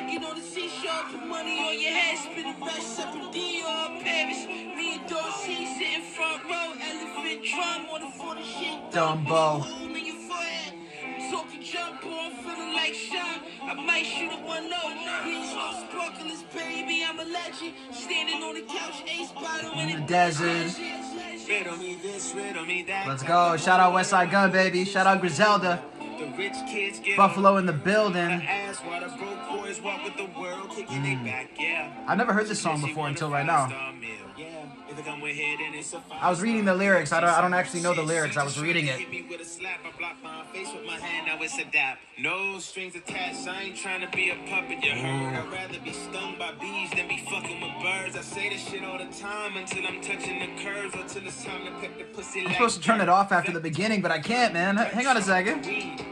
naked on the seashore, put money on your head, spit a rush up in Dior, Paris. Me and Dorsey sitting front row, elephant drum on the 40 shit. Dumbo. Talking jump on, feeling like Sean. I might shoot a 1-0. Please no sparklers, baby. I'm a legend. Standing on the couch, ace bottle in the desert. Let's go. Shout out Westside Gun, baby. Shout out Griselda. Buffalo in the building. I've never heard this song before until right now. I was reading the lyrics. I don't actually know the lyrics. I was reading it. No strings attached. I ain't trying to be a puppet. You heard? I'd rather be stung by bees than be fucking with birds. I say this shit all the time until I'm touching the curves, until it's time to pick the pussy. I'm supposed to turn it off after the beginning, but I can't, man. Hang on a second. Some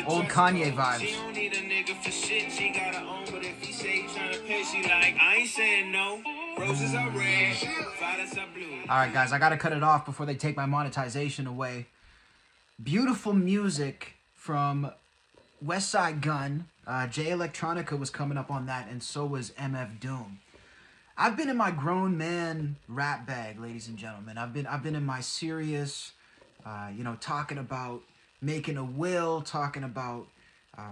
old Kanye vibes. She don't need a nigga for shit. She got her own, but if he say he trying to pay, she like, I ain't saying no. Roses are red, violets are blue. All right, guys, I gotta cut it off before they take my monetization away. Beautiful music from Westside Gun. Jay Electronica was coming up on that, and so was MF Doom. I've been in my grown man rap bag, ladies and gentlemen. I've been in my serious, talking about making a will, talking about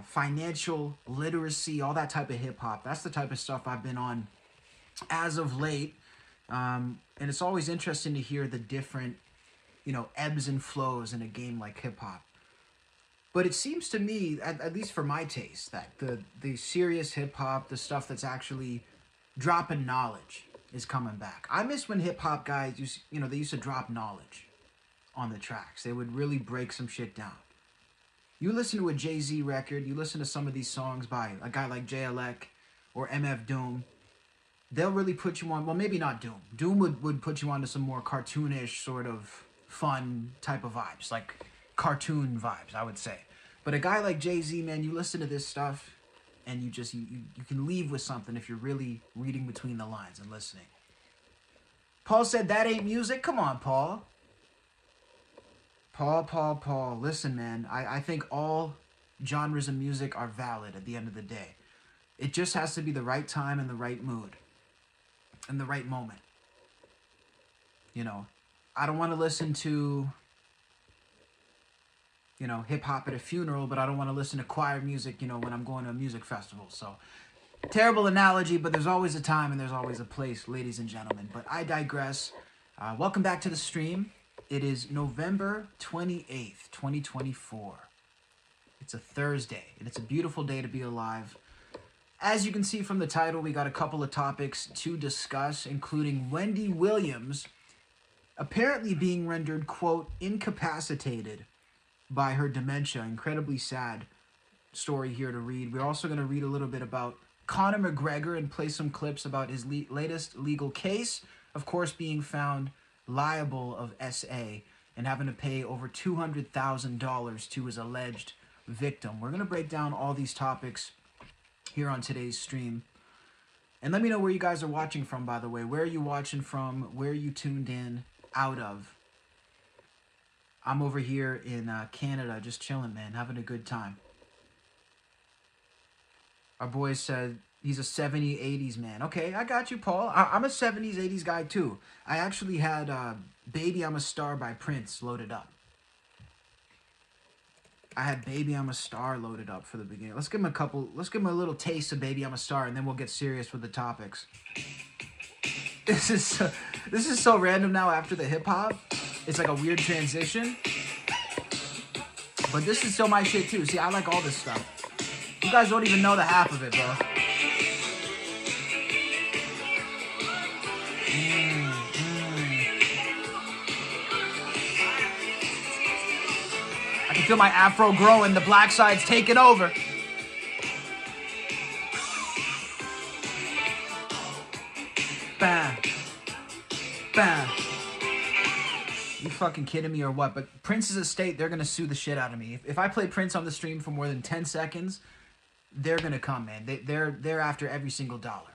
financial literacy, all that type of hip hop. That's the type of stuff I've been on as of late. And it's always interesting to hear the different, ebbs and flows in a game like hip hop. But it seems to me, at least for my taste, that the serious hip hop, the stuff that's actually dropping knowledge, is coming back. I miss when hip hop guys they used to drop knowledge on the tracks. They would really break some shit down. You listen to a Jay-Z record, you listen to some of these songs by a guy like Jay Elec or MF Doom, they'll really put you on, well, maybe not Doom. Doom would put you onto some more cartoonish sort of fun type of vibes, like cartoon vibes, I would say. But a guy like Jay-Z, man, you listen to this stuff and you can leave with something if you're really reading between the lines and listening. Paul said that ain't music. Come on, Paul. Paul. Listen, man, I think all genres of music are valid at the end of the day. It just has to be the right time and the right mood and the right moment. I don't want to listen to, hip-hop at a funeral, but I don't want to listen to choir music, when I'm going to a music festival. So, terrible analogy, but there's always a time and there's always a place, ladies and gentlemen. But I digress. Welcome back to the stream. It is November 28th, 2024. It's a Thursday, and it's a beautiful day to be alive. As you can see from the title, we got a couple of topics to discuss, including Wendy Williams apparently being rendered, quote, incapacitated by her dementia. Incredibly sad story here to read. We're also going to read a little bit about Conor McGregor and play some clips about his latest legal case, of course, being found liable of SA and having to pay over $200,000 to his alleged victim. We're going to break down all these topics here on today's stream. And let me know where you guys are watching from, by the way. Where are you watching from? Where are you tuned in out of? I'm over here in Canada, just chilling, man, having a good time. Our boy said he's a 70s, 80s man. Okay, I got you, Paul. I'm a 70s, 80s guy, too. I actually had Baby I'm a Star by Prince loaded up. I had Baby I'm a Star loaded up for the beginning. Let's give him a little taste of Baby I'm a Star, and then we'll get serious with the topics. This is so random now after the hip hop. It's like a weird transition. But this is still my shit too. See, I like all this stuff. You guys don't even know the half of it, bro. I can feel my afro growing. The black side's taking over. Bam. Bam. You fucking kidding me or what? But Prince's estate, they're gonna sue the shit out of me. If I play Prince on the stream for more than 10 seconds, they're gonna come, man. They're after every single dollar.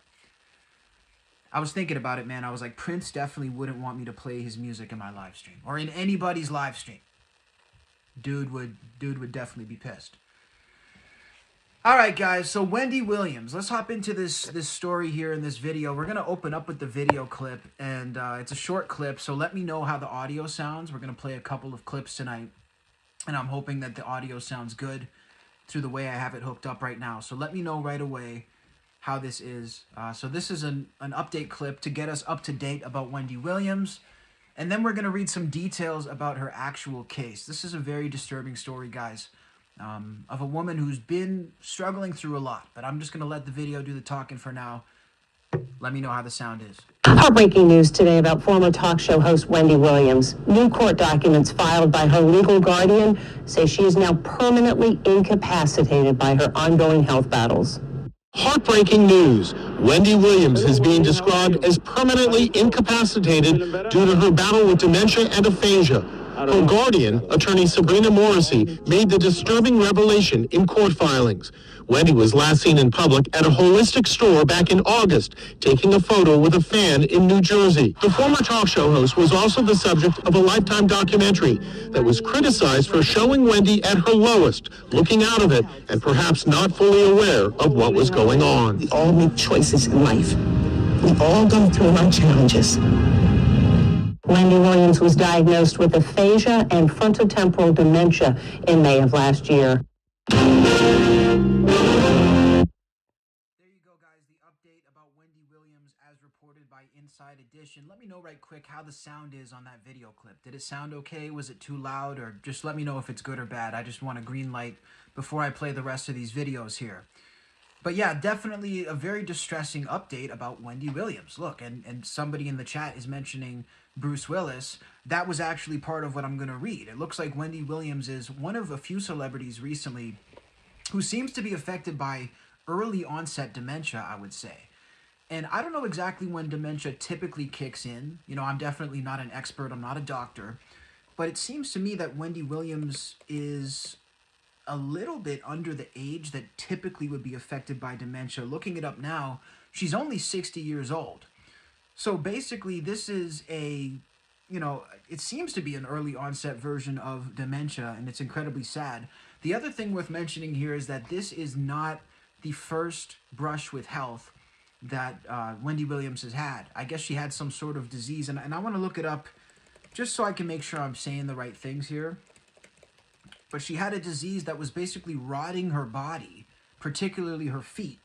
I was thinking about it, man. I was like, Prince definitely wouldn't want me to play his music in my live stream or in anybody's live stream. Dude would definitely be pissed. All right, guys. So Wendy Williams. Let's hop into this story here in this video. We're gonna open up with the video clip, and it's a short clip. So let me know how the audio sounds. We're gonna play a couple of clips tonight, and I'm hoping that the audio sounds good through the way I have it hooked up right now. So let me know right away how this is. So this is an update clip to get us up to date about Wendy Williams. And then we're going to read some details about her actual case. This is a very disturbing story, guys, of a woman who's been struggling through a lot. But I'm just going to let the video do the talking for now. Let me know how the sound is. Heartbreaking news today about former talk show host Wendy Williams. New court documents filed by her legal guardian say she is now permanently incapacitated by her ongoing health battles. Heartbreaking news. Wendy Williams is being described as permanently incapacitated due to her battle with dementia and aphasia. Her guardian, attorney Sabrina Morrissey, made the disturbing revelation in court filings. Wendy was last seen in public at a holistic store back in August, taking a photo with a fan in New Jersey. The former talk show host was also the subject of a Lifetime documentary that was criticized for showing Wendy at her lowest, looking out of it, and perhaps not fully aware of what was going on. We all make choices in life. We all go through our challenges. Wendy Williams was diagnosed with aphasia and frontotemporal dementia in May of last year. There you go, guys. The update about Wendy Williams as reported by Inside Edition. Let me know right quick how the sound is on that video clip. Did it sound okay? Was it too loud? Or just let me know if it's good or bad. I just want a green light before I play the rest of these videos here. But yeah, definitely a very distressing update about Wendy Williams. Look, and somebody in the chat is mentioning Bruce Willis. That was actually part of what I'm going to read. It looks like Wendy Williams is one of a few celebrities recently who seems to be affected by early onset dementia, I would say. And I don't know exactly when dementia typically kicks in. You know, I'm definitely not an expert. I'm not a doctor. But it seems to me that Wendy Williams is a little bit under the age that typically would be affected by dementia. Looking it up now, she's only 60 years old. So basically, this is a, you know, it seems to be an early onset version of dementia, and it's incredibly sad. The other thing worth mentioning here is that this is not the first brush with health that Wendy Williams has had. I guess she had some sort of disease, and I want to look it up just so I can make sure I'm saying the right things here. But she had a disease that was basically rotting her body, particularly her feet.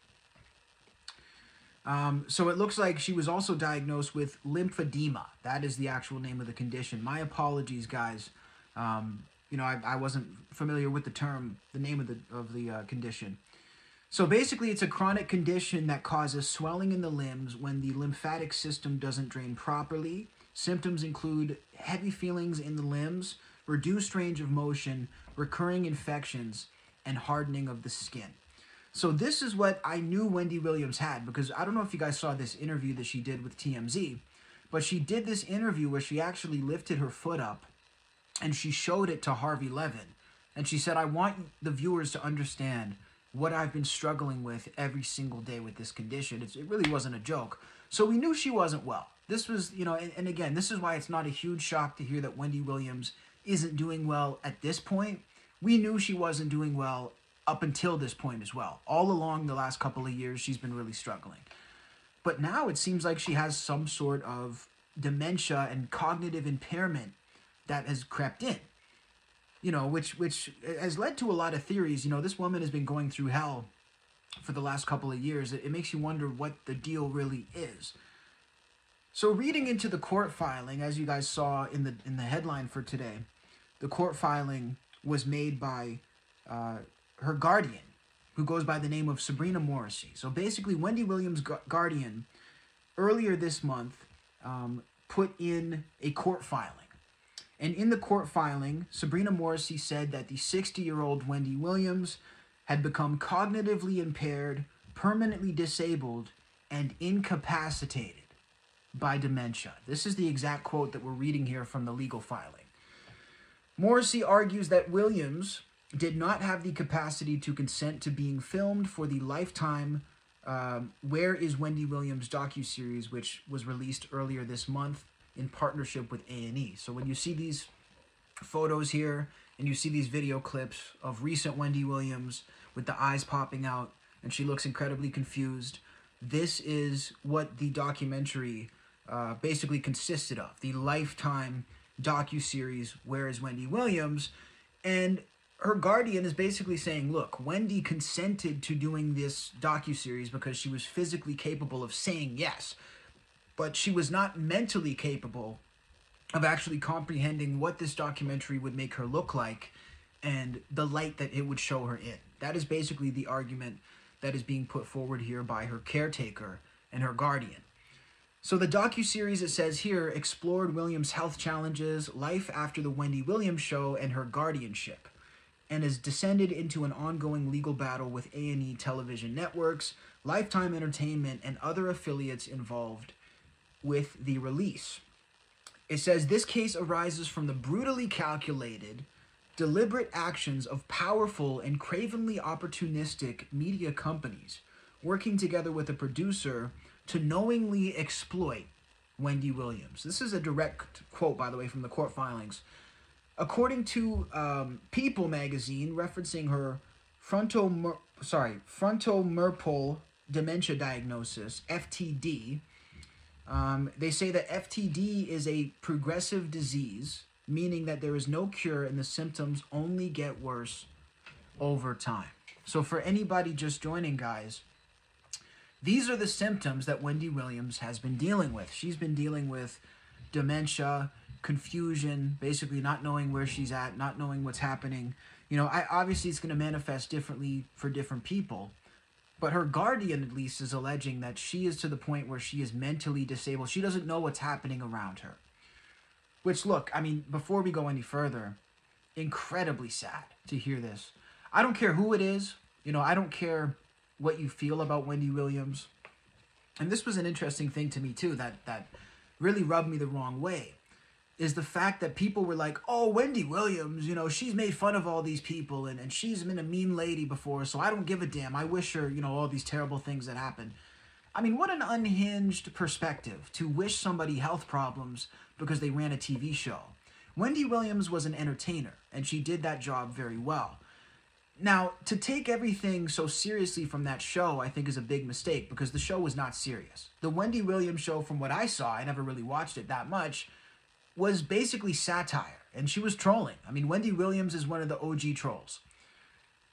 So it looks like she was also diagnosed with lymphedema. That is the actual name of the condition. My apologies, guys. You know, I wasn't familiar with the term, the name of the condition. So basically, it's a chronic condition that causes swelling in the limbs when the lymphatic system doesn't drain properly. Symptoms include heavy feelings in the limbs, reduced range of motion, recurring infections, and hardening of the skin. So this is what I knew Wendy Williams had, because I don't know if you guys saw this interview that she did with TMZ, but she did this interview where she actually lifted her foot up and she showed it to Harvey Levin. And she said, I want the viewers to understand what I've been struggling with every single day with this condition. It really wasn't a joke. So we knew she wasn't well. This was, you know, and again, this is why it's not a huge shock to hear that Wendy Williams isn't doing well at this point. We knew she wasn't doing well up until this point as well. All along the last couple of years, she's been really struggling. But now it seems like she has some sort of dementia and cognitive impairment that has crept in. You know, which has led to a lot of theories. You know, this woman has been going through hell for the last couple of years. It makes you wonder what the deal really is. So reading into the court filing, as you guys saw in the headline for today, the court filing was made by her guardian, who goes by the name of Sabrina Morrissey. So basically, Wendy Williams' guardian, earlier this month, put in a court filing. And in the court filing, Sabrina Morrissey said that the 60-year-old Wendy Williams had become cognitively impaired, permanently disabled, and incapacitated by dementia. This is the exact quote that we're reading here from the legal filing. Morrissey argues that Williams did not have the capacity to consent to being filmed for the Lifetime Where is Wendy Williams docuseries, which was released earlier this month in partnership with A&E. So when you see these photos here and you see these video clips of recent Wendy Williams with the eyes popping out, and she looks incredibly confused. This is what the documentary basically consisted of. The Lifetime docuseries, Where is Wendy Williams? And her guardian is basically saying, look, Wendy consented to doing this docuseries because she was physically capable of saying yes, but she was not mentally capable of actually comprehending what this documentary would make her look like and the light that it would show her in. That is basically the argument that is being put forward here by her caretaker and her guardian. So the docuseries, it says here, explored Williams' health challenges, life after the Wendy Williams show, and her guardianship, and has descended into an ongoing legal battle with A&E television networks, Lifetime Entertainment, and other affiliates involved with the release. It says this case arises from the brutally calculated, deliberate actions of powerful and cravenly opportunistic media companies working together with a producer to knowingly exploit Wendy Williams. This is a direct quote, by the way, from the court filings. According to People magazine, referencing her frontotemporal dementia diagnosis, FTD, they say that FTD is a progressive disease, meaning that there is no cure and the symptoms only get worse over time. So for anybody just joining, guys, these are the symptoms that Wendy Williams has been dealing with. She's been dealing with dementia, confusion, basically not knowing where she's at, not knowing what's happening. You know, obviously it's going to manifest differently for different people, but her guardian at least is alleging that she is to the point where she is mentally disabled. She doesn't know what's happening around her. Which, look, I mean, before we go any further, incredibly sad to hear this. I don't care who it is. You know, I don't care what you feel about Wendy Williams. And this was an interesting thing to me, too, that really rubbed me the wrong way, is the fact that people were like, oh, Wendy Williams, you know, she's made fun of all these people, and she's been a mean lady before, so I don't give a damn. I wish her, you know, all these terrible things that happened. I mean, what an unhinged perspective to wish somebody health problems because they ran a TV show. Wendy Williams was an entertainer, and she did that job very well. Now, to take everything so seriously from that show, I think is a big mistake, because the show was not serious. The Wendy Williams show, from what I saw, I never really watched it that much, was basically satire, and she was trolling. I mean, Wendy Williams is one of the OG trolls.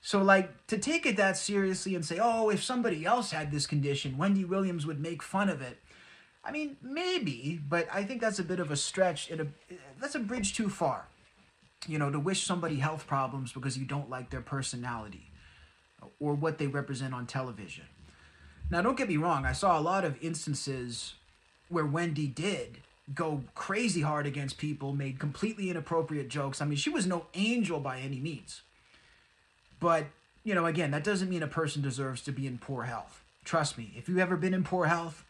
So, like, to take it that seriously and say, oh, if somebody else had this condition, Wendy Williams would make fun of it. I mean, maybe, but I think that's a bit of a stretch. That's a bridge too far, you know, to wish somebody health problems because you don't like their personality or what they represent on television. Now, don't get me wrong. I saw a lot of instances where Wendy did go crazy hard against people, made completely inappropriate jokes. I mean, she was no angel by any means. But, you know, again, that doesn't mean a person deserves to be in poor health. Trust me, if you've ever been in poor health,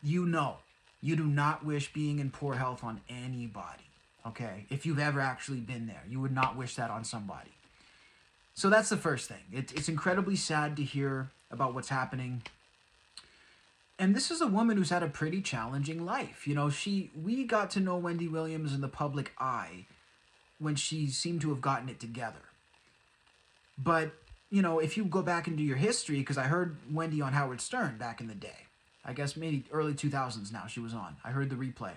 you know, you do not wish being in poor health on anybody, okay? If you've ever actually been there, you would not wish that on somebody. So that's the first thing. It's incredibly sad to hear about what's happening. And this is a woman who's had a pretty challenging life. You know, we got to know Wendy Williams in the public eye when she seemed to have gotten it together. But, you know, if you go back into your history, because I heard Wendy on Howard Stern back in the day. I guess maybe early 2000s now she was on. I heard the replay.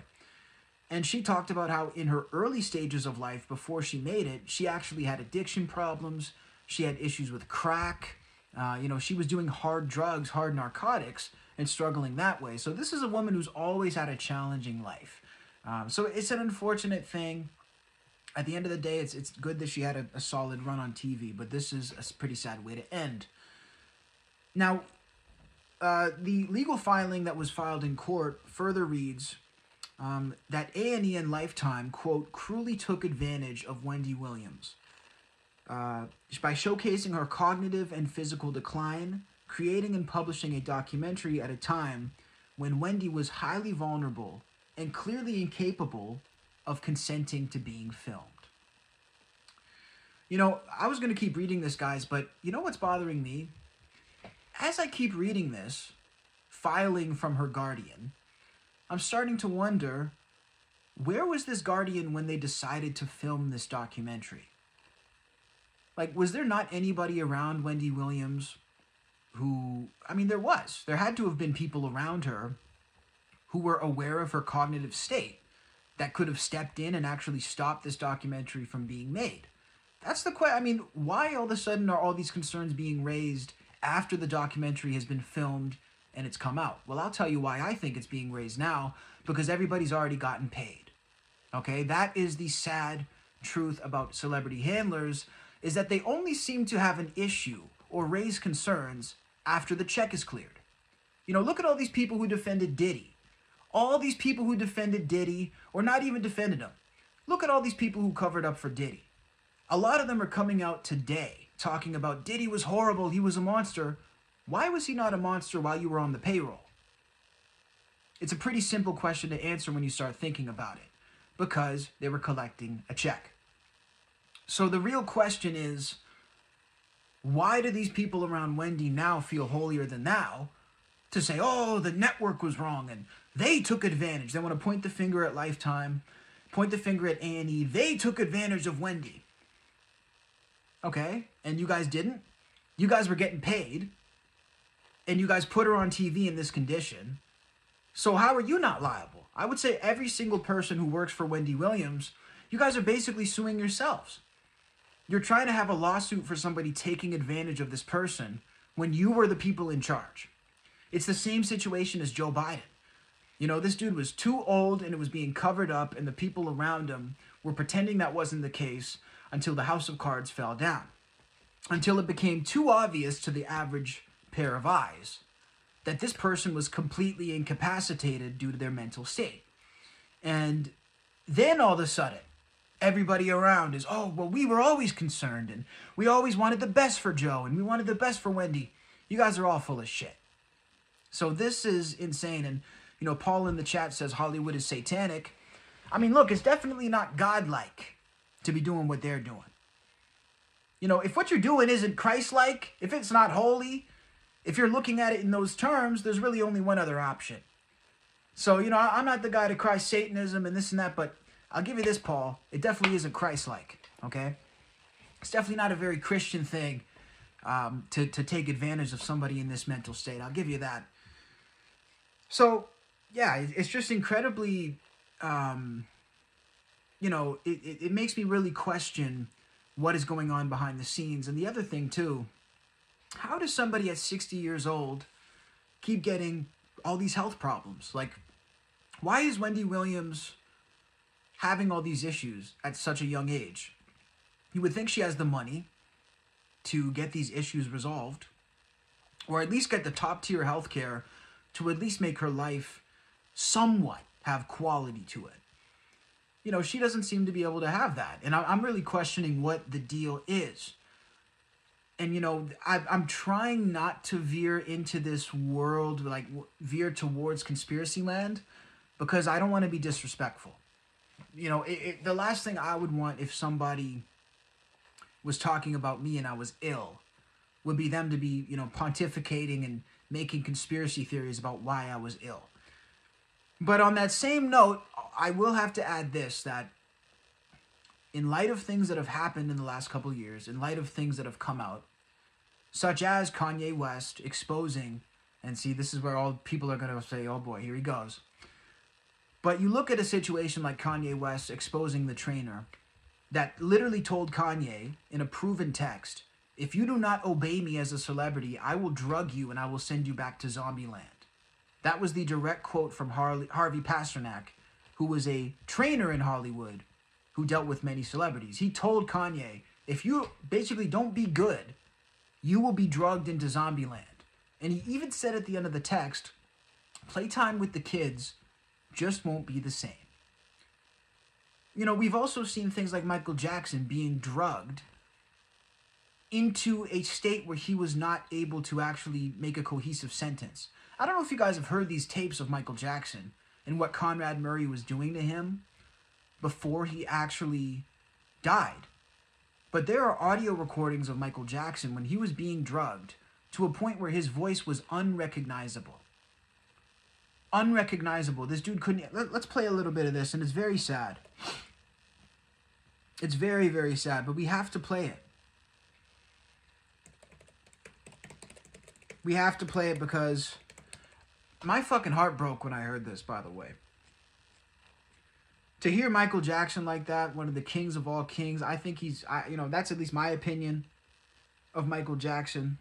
And she talked about how in her early stages of life, before she made it, she actually had addiction problems. She had issues with crack. You know, she was doing hard drugs, hard narcotics, and struggling that way. So this is a woman who's always had a challenging life. So it's an unfortunate thing. At the end of the day, it's good that she had a solid run on TV, but this is a pretty sad way to end. Now, the legal filing that was filed in court further reads that A&E and Lifetime, quote, cruelly took advantage of Wendy Williams by showcasing her cognitive and physical decline, creating and publishing a documentary at a time when Wendy was highly vulnerable and clearly incapable of consenting to being filmed. You know, I was going to keep reading this, guys, but you know what's bothering me? As I keep reading this, filing from her guardian, I'm starting to wonder, where was this guardian when they decided to film this documentary? Like, was there not anybody around Wendy Williams who, I mean, there had to have been people around her who were aware of her cognitive state that could have stepped in and actually stopped this documentary from being made. That's the question. I mean, why all of a sudden are all these concerns being raised after the documentary has been filmed and it's come out? Well, I'll tell you why I think it's being raised now, because everybody's already gotten paid. Okay, that is the sad truth about celebrity handlers, is that they only seem to have an issue or raise concerns after the check is cleared. You know, look at all these people who defended Diddy. All these people who defended Diddy, or not even defended him. Look at all these people who covered up for Diddy. A lot of them are coming out today talking about Diddy was horrible, he was a monster. Why was he not a monster while you were on the payroll? It's a pretty simple question to answer when you start thinking about it. Because they were collecting a check. So the real question is, why do these people around Wendy now feel holier than thou to say, oh, the network was wrong and they took advantage? They want to point the finger at Lifetime, point the finger at A&E. They took advantage of Wendy. Okay, and you guys didn't? You guys were getting paid, and you guys put her on TV in this condition. So how are you not liable? I would say every single person who works for Wendy Williams, you guys are basically suing yourselves. You're trying to have a lawsuit for somebody taking advantage of this person when you were the people in charge. It's the same situation as Joe Biden. You know, this dude was too old and it was being covered up, and the people around him were pretending that wasn't the case until the house of cards fell down. Until it became too obvious to the average pair of eyes that this person was completely incapacitated due to their mental state. And then all of a sudden, everybody around is, oh, well, we were always concerned, and we always wanted the best for Joe, and we wanted the best for Wendy. You guys are all full of shit. So this is insane. And, you know, Paul in the chat says Hollywood is satanic. I mean, look, it's definitely not godlike to be doing what they're doing. You know, if what you're doing isn't Christ-like, if it's not holy, if you're looking at it in those terms, there's really only one other option. So, you know, I'm not the guy to cry Satanism and this and that, but I'll give you this, Paul. It definitely isn't Christ-like, okay? It's definitely not a very Christian thing to take advantage of somebody in this mental state. I'll give you that. So, yeah, it's just incredibly, you know, it makes me really question what is going on behind the scenes. And the other thing, too, how does somebody at 60 years old keep getting all these health problems? Like, why is Wendy Williams having all these issues at such a young age? You would think she has the money to get these issues resolved, or at least get the top-tier health care to at least make her life somewhat have quality to it. You know, she doesn't seem to be able to have that. And I'm really questioning what the deal is. And, you know, I'm trying not to veer into this world, like veer towards conspiracy land, because I don't want to be disrespectful. You know, the last thing I would want if somebody was talking about me and I was ill would be them to be, you know, pontificating and making conspiracy theories about why I was ill. But on that same note, I will have to add this, that in light of things that have happened in the last couple of years, in light of things that have come out, such as Kanye West exposing, and see, this is where all people are going to say, oh boy, here he goes. But you look at a situation like Kanye West exposing the trainer that literally told Kanye in a proven text, if you do not obey me as a celebrity, I will drug you and I will send you back to Zombieland. That was the direct quote from Harvey Pasternak, who was a trainer in Hollywood who dealt with many celebrities. He told Kanye, if you basically don't be good, you will be drugged into Zombieland. And he even said at the end of the text, playtime with the kids just won't be the same. You know, we've also seen things like Michael Jackson being drugged into a state where he was not able to actually make a cohesive sentence. I don't know if you guys have heard these tapes of Michael Jackson and what Conrad Murray was doing to him before he actually died. But there are audio recordings of Michael Jackson when he was being drugged to a point where his voice was unrecognizable. Unrecognizable. This dude couldn't... Let's play a little bit of this, and it's very sad. It's very, very sad, but we have to play it. We have to play it because my fucking heart broke when I heard this, by the way. To hear Michael Jackson like that, one of the kings of all kings, I think he's, that's at least my opinion of Michael Jackson,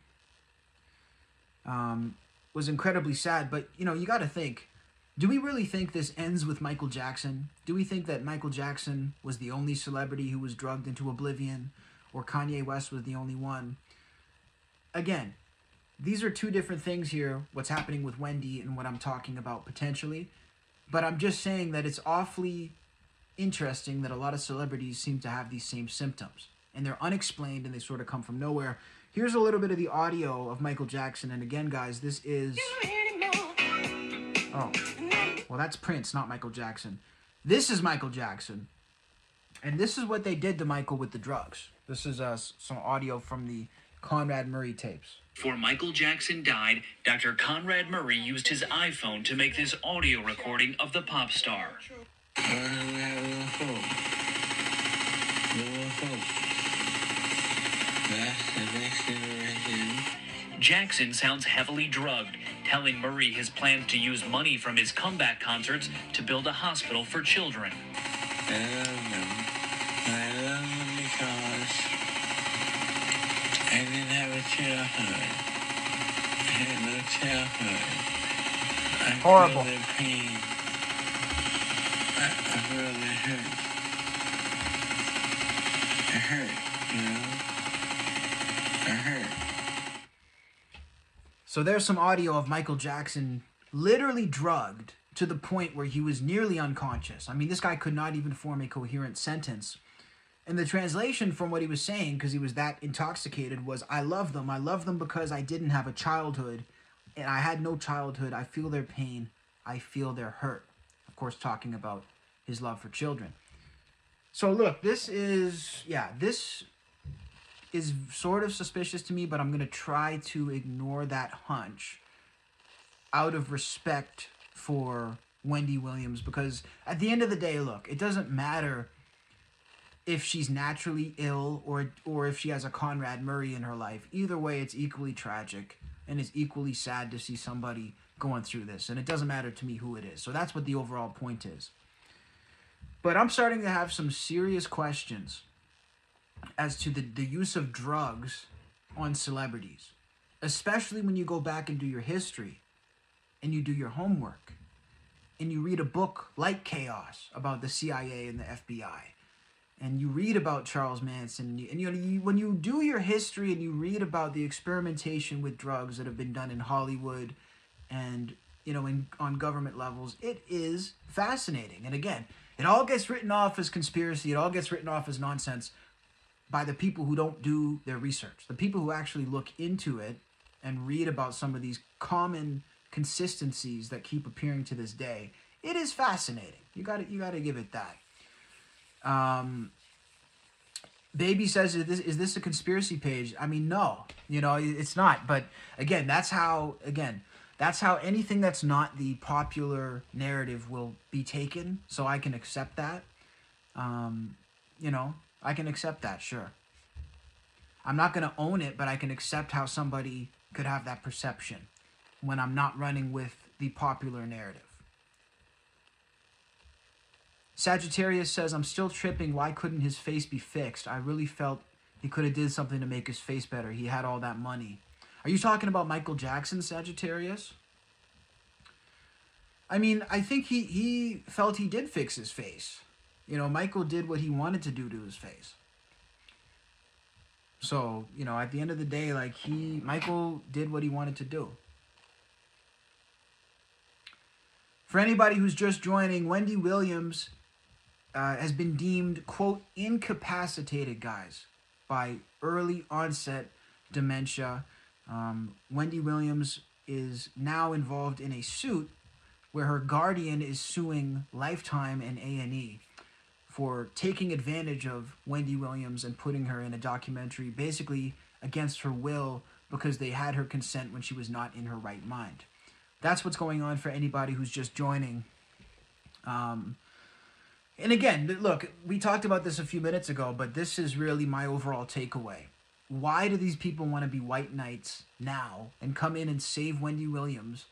was incredibly sad. But, you got to think, do we really think this ends with Michael Jackson? Do we think that Michael Jackson was the only celebrity who was drugged into oblivion, or Kanye West was the only one? Again, these are two different things here, what's happening with Wendy and what I'm talking about potentially. But I'm just saying that it's awfully interesting that a lot of celebrities seem to have these same symptoms. And they're unexplained and they sort of come from nowhere. Here's a little bit of the audio of Michael Jackson. And again, guys, this is... Oh, well, that's Prince, not Michael Jackson. This is Michael Jackson. And this is what they did to Michael with the drugs. This is some audio from the Conrad Murray tapes. Before Michael Jackson died, Dr. Conrad Murray used his iPhone to make this audio recording of the pop star. Jackson sounds heavily drugged, telling Murray his plans to use money from his comeback concerts to build a hospital for children. I love them because I didn't have a childhood. I had no childhood. Horrible. I feel their pain. I feel their hurt. It hurt, It hurt. So there's some audio of Michael Jackson literally drugged to the point where he was nearly unconscious. I mean, this guy could not even form a coherent sentence. And the translation from what he was saying, because he was that intoxicated, was, I love them. I love them because I didn't have a childhood. And I had no childhood. I feel their pain. I feel their hurt. Of course, talking about his love for children. So look, this is sort of suspicious to me, but I'm going to try to ignore that hunch out of respect for Wendy Williams, because at the end of the day, look, it doesn't matter if she's naturally ill or if she has a Conrad Murray in her life. Either way, it's equally tragic and it's equally sad to see somebody going through this, and it doesn't matter to me who it is. So that's what the overall point is. But I'm starting to have some serious questions as to the use of drugs on celebrities, especially when you go back and do your history and you do your homework and you read a book like Chaos about the CIA and the FBI, and you read about Charles Manson, and when you do your history and you read about the experimentation with drugs that have been done in Hollywood and on government levels, it is fascinating. And again, it all gets written off as conspiracy, it all gets written off as nonsense by the people who don't do their research, the people who actually look into it and read about some of these common consistencies that keep appearing to this day. It is fascinating. You got to give it that. Baby says, is this a conspiracy page? I mean, no, it's not. But again, that's how anything that's not the popular narrative will be taken. So I can accept that. I can accept that, sure. I'm not going to own it, but I can accept how somebody could have that perception when I'm not running with the popular narrative. Sagittarius says, I'm still tripping. Why couldn't his face be fixed? I really felt he could have did something to make his face better. He had all that money. Are you talking about Michael Jackson, Sagittarius? I mean, I think he felt he did fix his face. Michael did what he wanted to do to his face. So, at the end of the day, Michael did what he wanted to do. For anybody who's just joining, Wendy Williams has been deemed, quote, incapacitated, guys, by early onset dementia. Wendy Williams is now involved in a suit where her guardian is suing Lifetime and A&E for taking advantage of Wendy Williams and putting her in a documentary basically against her will because they had her consent when she was not in her right mind. That's what's going on for anybody who's just joining. And again, look, we talked about this a few minutes ago, but this is really my overall takeaway. why do these people want to be white knights now and come in and save Wendy Williams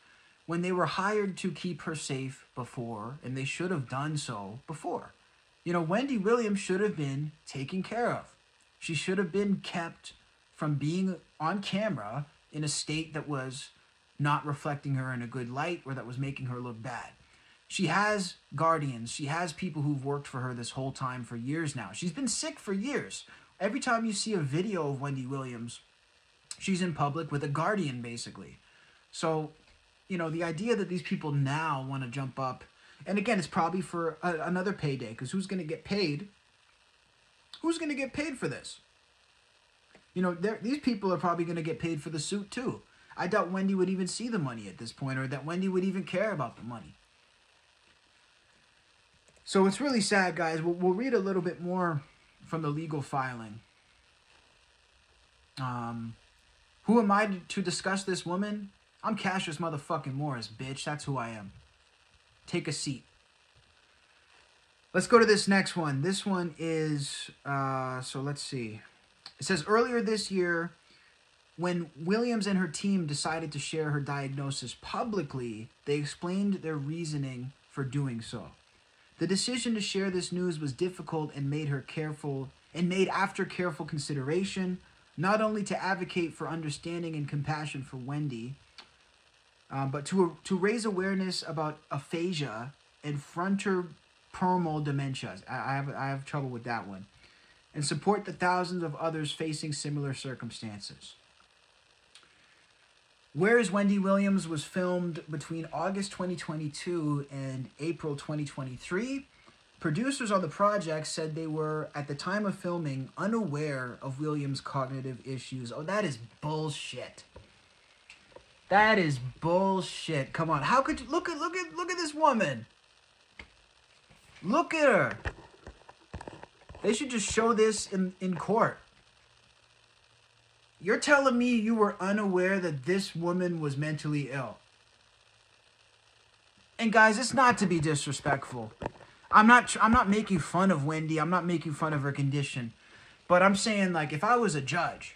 when they were hired to keep her safe before, and they should have done so before? You know, Wendy Williams should have been taken care of. She should have been kept from being on camera in a state that was not reflecting her in a good light or that was making her look bad. She has guardians. She has people who've worked for her this whole time for years now. She's been sick for years. Every time you see a video of Wendy Williams, she's in public with a guardian, basically. So, you know, the idea that these people now want to jump up, and again, it's probably for another payday, because who's going to get paid? Who's going to get paid for this? You know, these people are probably going to get paid for the suit too. I doubt Wendy would even see the money at this point, or that Wendy would even care about the money. So it's really sad, guys. We'll read a little bit more from the legal filing. Who am I to discuss this woman? I'm Cassius motherfucking Morris, bitch. That's who I am. Take a seat. Let's go to this next one. This one is, so let's see. It says, earlier this year, when Williams and her team decided to share her diagnosis publicly, they explained their reasoning for doing so. The decision to share this news was difficult and made after careful consideration, not only to advocate for understanding and compassion for Wendy, but to raise awareness about aphasia and frontotemporal dementia. I have trouble with that one. And support the thousands of others facing similar circumstances. Where is Wendy Williams was filmed between August 2022 and April 2023. Producers on the project said they were, at the time of filming, unaware of Williams' cognitive issues. Oh, that is bullshit. That is bullshit. Come on. How could you look at this woman? Look at her. They should just show this in court. You're telling me you were unaware that this woman was mentally ill. And guys, it's not to be disrespectful. I'm not making fun of Wendy. I'm not making fun of her condition. But I'm saying, like, if I was a judge,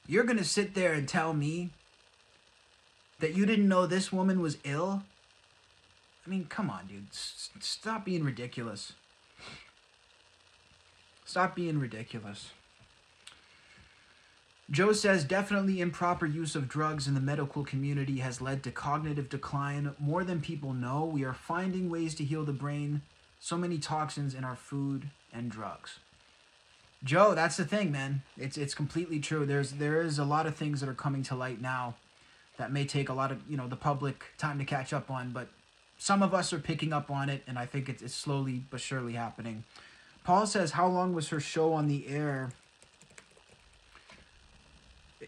you're going to sit there and tell me that you didn't know this woman was ill? I mean, come on, dude. Stop being ridiculous. Stop being ridiculous. Joe says, definitely improper use of drugs in the medical community has led to cognitive decline. More than people know, we are finding ways to heal the brain. So many toxins in our food and drugs. Joe, that's the thing, man. It's completely true. There is a lot of things that are coming to light now that may take a lot of, you know, the public time to catch up on, but some of us are picking up on it, and I think it's slowly but surely happening. Paul says, how long was her show on the air?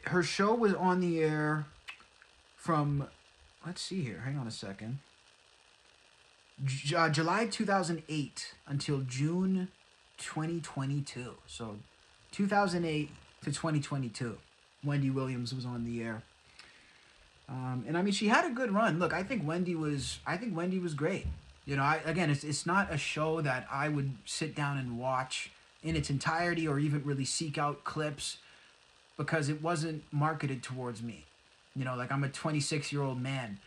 Her show was on the air from, let's see here, hang on a second. July 2008 until June 2022. So 2008 to 2022, Wendy Williams was on the air. And I mean, she had a good run. Look, I think Wendy was great. You know, again, it's not a show that I would sit down and watch in its entirety or even really seek out clips, because it wasn't marketed towards me. You know, like, I'm a 26-year-old man.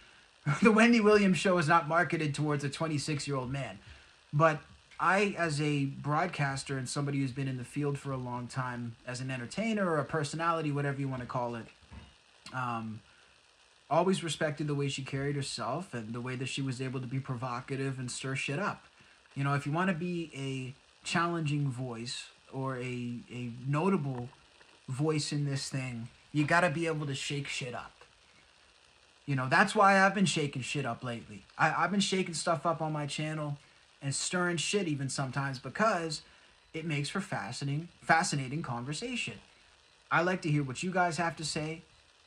The Wendy Williams show is not marketed towards a 26-year-old man. But I, as a broadcaster and somebody who's been in the field for a long time, as an entertainer or a personality, whatever you want to call it, always respected the way she carried herself and the way that she was able to be provocative and stir shit up. You know, if you want to be a challenging voice or a notable voice in this thing, you got to be able to shake shit up. You know, that's why I've been shaking shit up lately. I've been shaking stuff up on my channel and stirring shit even sometimes, because it makes for fascinating conversation. I like to hear what you guys have to say.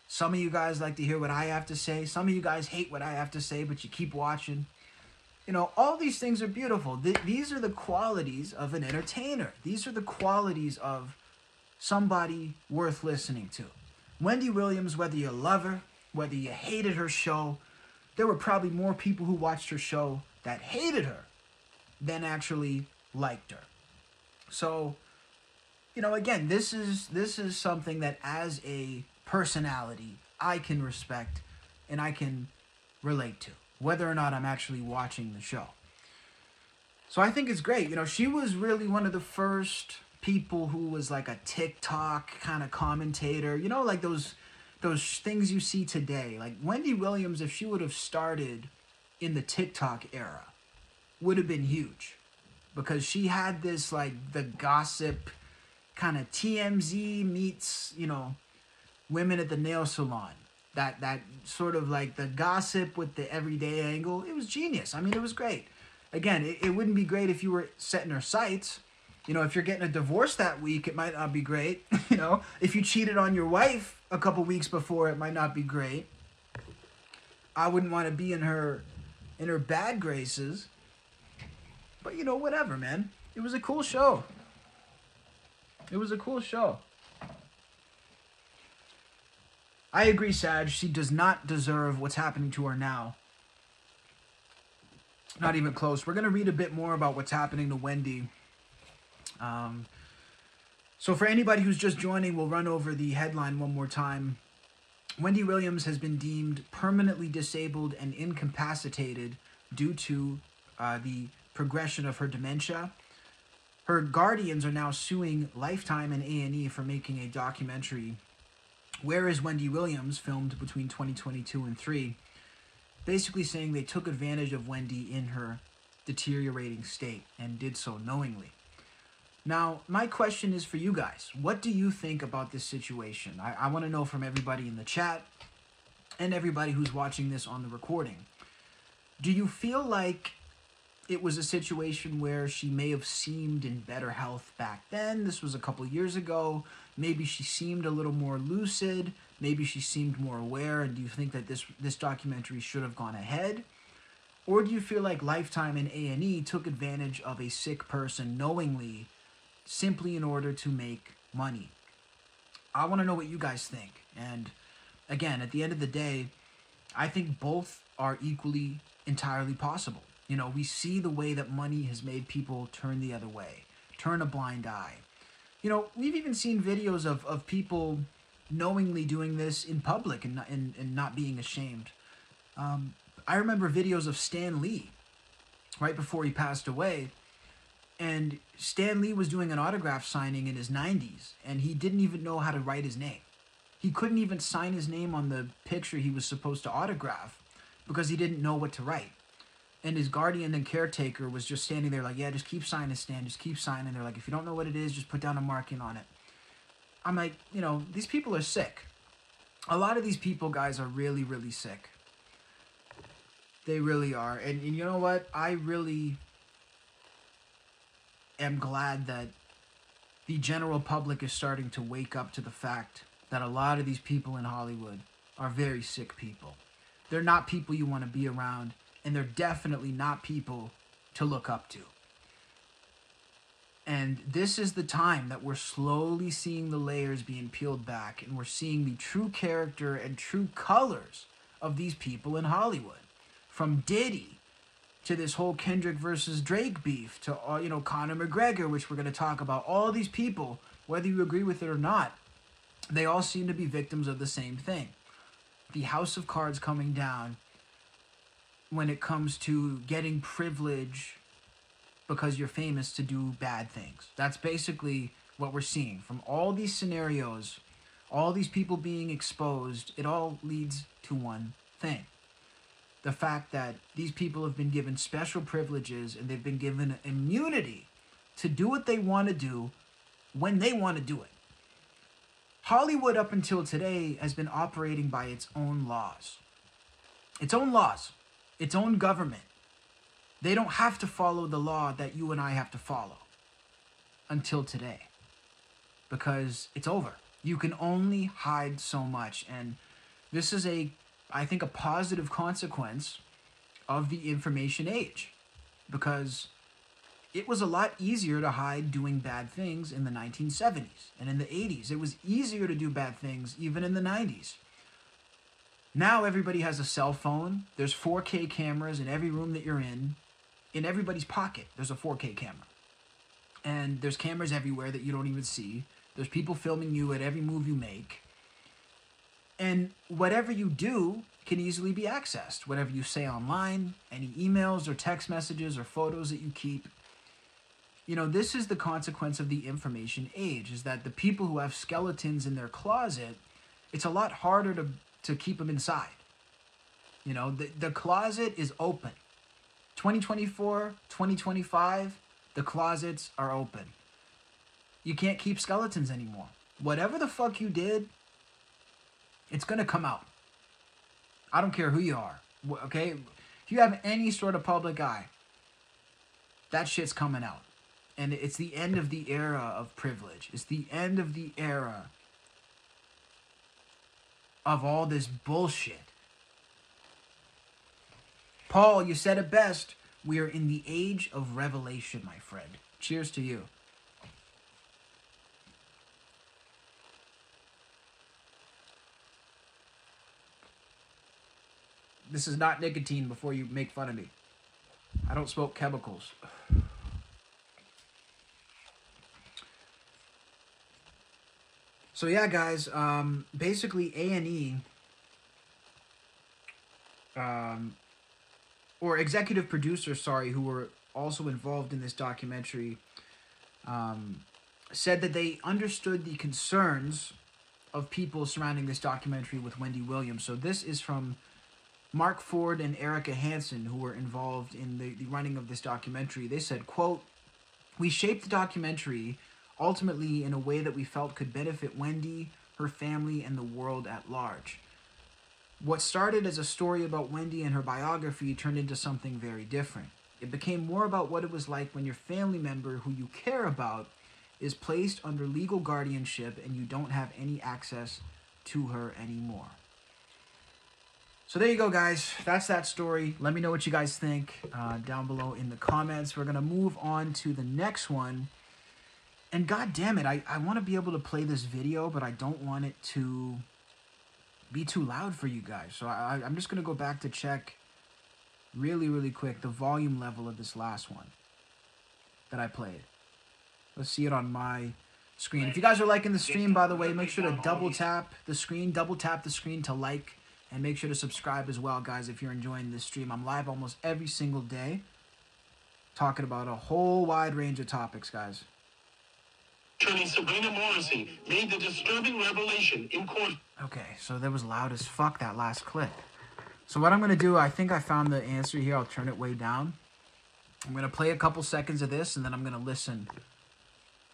Some of you guys like to hear what I have to say. Some of you guys hate what I have to say, but you keep watching. You know, all these things are beautiful. These are the qualities of an entertainer. These are the qualities of somebody worth listening to. Wendy Williams, whether you love her, whether you hated her show, there were probably more people who watched her show that hated her than actually liked her. So, again, this is something that as a personality I can respect and I can relate to, whether or not I'm actually watching the show. So I think it's great. She was really one of the first people who was like a TikTok kind of commentator. Like those things you see today. Like Wendy Williams, if she would have started in the TikTok era, would have been huge. Because she had this, like, the gossip kind of TMZ meets, women at the nail salon. That sort of like the gossip with the everyday angle. It was genius. I mean, it was great. Again, it wouldn't be great if you were setting her sights. If you're getting a divorce that week, it might not be great. If you cheated on your wife a couple weeks before, it might not be great. I wouldn't want to be in her bad graces. But, whatever, man. It was a cool show. It was a cool show. I agree, Saj. She does not deserve what's happening to her now. Not even close. We're going to read a bit more about what's happening to Wendy. So for anybody who's just joining, we'll run over the headline one more time. Wendy Williams has been deemed permanently disabled and incapacitated due to the progression of her dementia. Her guardians are now suing Lifetime and A&E for making a documentary, Where is Wendy Williams?, filmed between 2022 and 3, basically saying they took advantage of Wendy in her deteriorating state and did so knowingly. Now, my question is for you guys. What do you think about this situation? I want to know from everybody in the chat and everybody who's watching this on the recording. Do you feel like it was a situation where she may have seemed in better health back then? This was a couple years ago. Maybe she seemed a little more lucid. Maybe she seemed more aware. And do you think that this documentary should have gone ahead? Or do you feel like Lifetime and A&E took advantage of a sick person knowingly, simply in order to make money? I want to know what you guys think. And again, at the end of the day, I think both are equally entirely possible. We see the way that money has made people turn the other way, turn a blind eye. We've even seen videos of people knowingly doing this in public and not being ashamed. I remember videos of Stan Lee right before he passed away. And Stan Lee was doing an autograph signing in his 90s, and he didn't even know how to write his name. He couldn't even sign his name on the picture he was supposed to autograph because he didn't know what to write. And his guardian and caretaker was just standing there like, yeah, just keep signing, Stan, just keep signing. They're like, if you don't know what it is, just put down a marking on it. I'm like, these people are sick. A lot of these people, guys, are really, really sick. They really are. And you know what? I really am glad that the general public is starting to wake up to the fact that a lot of these people in Hollywood are very sick people. They're not people you want to be around. And they're definitely not people to look up to. And this is the time that we're slowly seeing the layers being peeled back, and we're seeing the true character and true colors of these people in Hollywood. From Diddy to this whole Kendrick versus Drake beef to, Conor McGregor, which we're going to talk about. All these people, whether you agree with it or not, they all seem to be victims of the same thing. The house of cards coming down when it comes to getting privilege because you're famous to do bad things. That's basically what we're seeing. From all these scenarios, all these people being exposed, it all leads to one thing. The fact that these people have been given special privileges and they've been given immunity to do what they want to do when they want to do it. Hollywood up until today has been operating by its own laws. Its own laws. Its own government. They don't have to follow the law that you and I have to follow until today. Because it's over. You can only hide so much. And this is I think a positive consequence of the information age. Because it was a lot easier to hide doing bad things in the 1970s and in the 80s. It was easier to do bad things even in the 90s. Now everybody has a cell phone. There's 4K cameras in every room that you're in. In everybody's pocket, there's a 4K camera. And there's cameras everywhere that you don't even see. There's people filming you at every move you make. And whatever you do can easily be accessed. Whatever you say online, any emails or text messages or photos that you keep. You know, this is the consequence of the information age, is that the people who have skeletons in their closet, it's a lot harder to keep them inside. You know, the closet is open. 2024, 2025, the closets are open. You can't keep skeletons anymore. Whatever the fuck you did, it's going to come out. I don't care who you are, okay? If you have any sort of public eye, that shit's coming out. And it's the end of the era of privilege. It's the end of the era of all this bullshit. Paul, you said it best. We are in the age of revelation, my friend. Cheers to you. This is not nicotine before you make fun of me. I don't smoke chemicals. So yeah, guys, basically A&E, or executive producers, sorry, who were also involved in this documentary, said that they understood the concerns of people surrounding this documentary with Wendy Williams. So this is from Mark Ford and Erica Hansen, who were involved in the running of this documentary. They said, quote, "We shaped the documentary ultimately in a way that we felt could benefit Wendy, her family, and the world at large. What started as a story about Wendy and her biography turned into something very different. It became more about what it was like when your family member who you care about is placed under legal guardianship and you don't have any access to her anymore." So there you go, guys. That's that story. Let me know what you guys think down below in the comments. We're going to move on to the next one. And god damn it, I want to be able to play this video, but I don't want it to be too loud for you guys. So I'm just going to go back to check really quick the volume level of this last one that I played. Let's see it on my screen. If you guys are liking the stream, by the way, make sure to double tap the screen to like, and make sure to subscribe as well, guys, if you're enjoying this stream. I'm live almost every single day, talking about a whole wide range of topics, guys. Attorney Sabrina Morrissey made the disturbing revelation in court. Okay, so that was loud as fuck, that last clip. So what I'm going to do, I think I found the answer here. I'll turn it way down. I'm going to play a couple seconds of this, and then I'm going to listen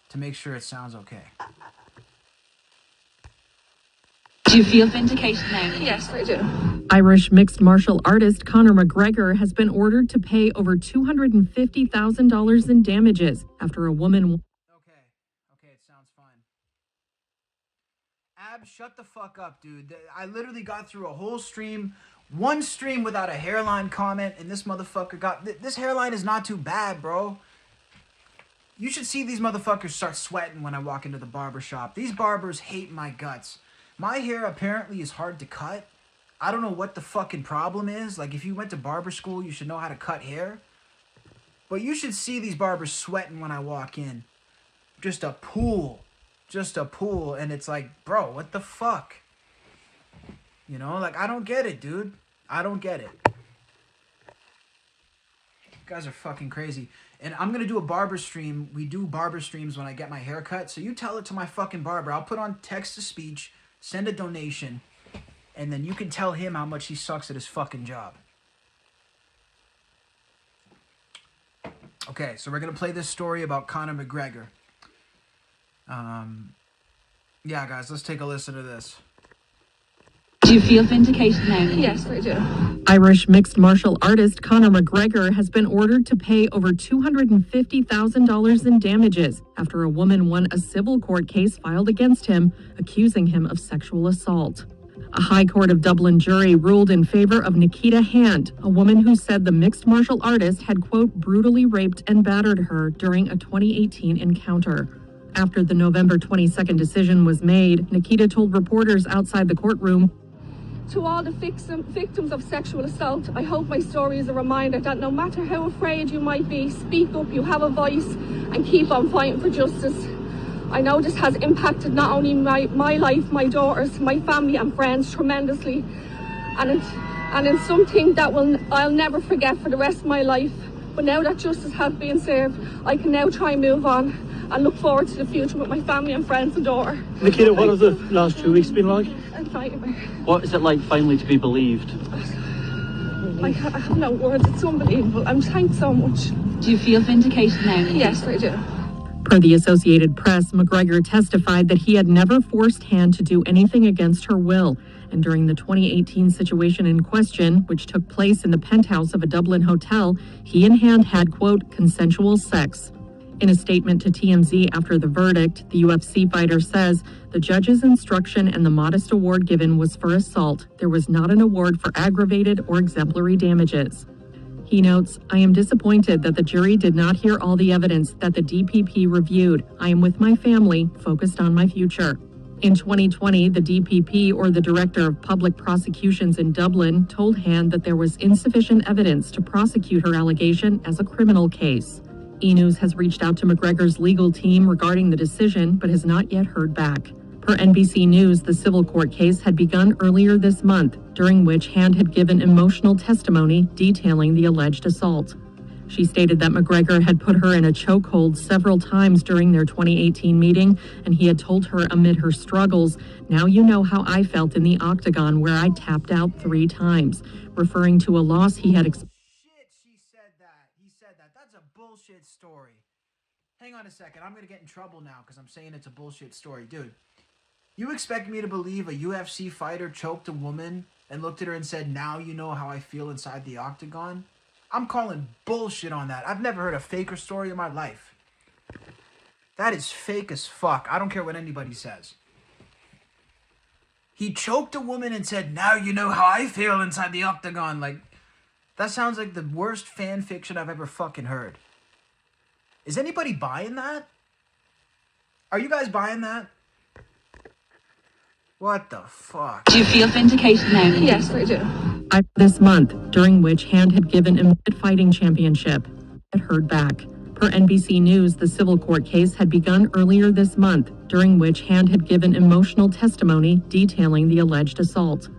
to make sure it sounds okay. Do you feel vindicated now? Yes, I do. Irish mixed martial artist Conor McGregor has been ordered to pay over $250,000 in damages after a woman... Okay, it sounds fine. Ab, shut the fuck up, dude. I literally got through a whole stream, one stream without a hairline comment, and this motherfucker got... This hairline is not too bad, bro. You should see these motherfuckers start sweating when I walk into the barber shop. These barbers hate my guts. My hair apparently is hard to cut. I don't know what the fucking problem is. Like, if you went to barber school, you should know how to cut hair. But you should see these barbers sweating when I walk in. Just a pool. Just a pool. And it's like, bro, what the fuck? You know, like, I don't get it, dude. I don't get it. You guys are fucking crazy. And I'm going to do a barber stream. We do barber streams when I get my hair cut. So you tell it to my fucking barber. I'll put on text-to-speech, send a donation, and then you can tell him how much he sucks at his fucking job. Okay, so we're going to play this story about Conor McGregor. Yeah, guys, let's take a listen to this. Do you feel vindicated now? Yes, I do. Irish mixed martial artist Conor McGregor has been ordered to pay over $250,000 in damages after a woman won a civil court case filed against him, accusing him of sexual assault. A High Court of Dublin jury ruled in favor of Nikita Hand, a woman who said the mixed martial artist had, quote, brutally raped and battered her during a 2018 encounter. After the November 22nd decision was made, Nikita told reporters outside the courtroom, To all the victims of sexual assault, I hope my story is a reminder that no matter how afraid you might be, speak up, you have a voice, and keep on fighting for justice. I know this has impacted not only my life, my daughters, my family and friends tremendously, and it's something that I'll never forget for the rest of my life. But now that justice has been served, I can now try and move on and look forward to the future with my family and friends and daughter. Nikita, what have the last 2 weeks been like? A nightmare. What is it like finally to be believed? I have no words, it's unbelievable. I'm thanked so much. Do you feel vindicated now? Yes, I do. Per the Associated Press, McGregor testified that he had never forced Han to do anything against her will. And during the 2018 situation in question, which took place in the penthouse of a Dublin hotel, he and Han had, quote, consensual sex. In a statement to TMZ after the verdict, the UFC fighter says the judge's instruction and the modest award given was for assault. There was not an award for aggravated or exemplary damages. He notes, I am disappointed that the jury did not hear all the evidence that the DPP reviewed. I am with my family, focused on my future. In 2020, the DPP, or the Director of Public Prosecutions in Dublin, told Han that there was insufficient evidence to prosecute her allegation as a criminal case. E! News has reached out to McGregor's legal team regarding the decision, but has not yet heard back. Per NBC News, the civil court case had begun earlier this month, during which Han had given emotional testimony detailing the alleged assault. She stated that McGregor had put her in a chokehold several times during their 2018 meeting, and he had told her amid her struggles, now you know how I felt in the octagon where I tapped out 3 times, referring to a loss he had experienced. Shit, he said that. That's a bullshit story. Hang on a second, I'm gonna get in trouble now because I'm saying it's a bullshit story. Dude, you expect me to believe a UFC fighter choked a woman and looked at her and said, now you know how I feel inside the octagon? I'm calling bullshit on that. I've never heard a faker story in my life. That is fake as fuck. I don't care what anybody says. He choked a woman and said, now you know how I feel inside the octagon. Like, that sounds like the worst fan fiction I've ever fucking heard. Is anybody buying that? Are you guys buying that? What the fuck? Do you feel vindicated now? Yes, I do. This month, during which Han had given a fighting championship, had heard back. Per NBC News, the civil court case had begun earlier this month, during which Han had given emotional testimony detailing the alleged assault.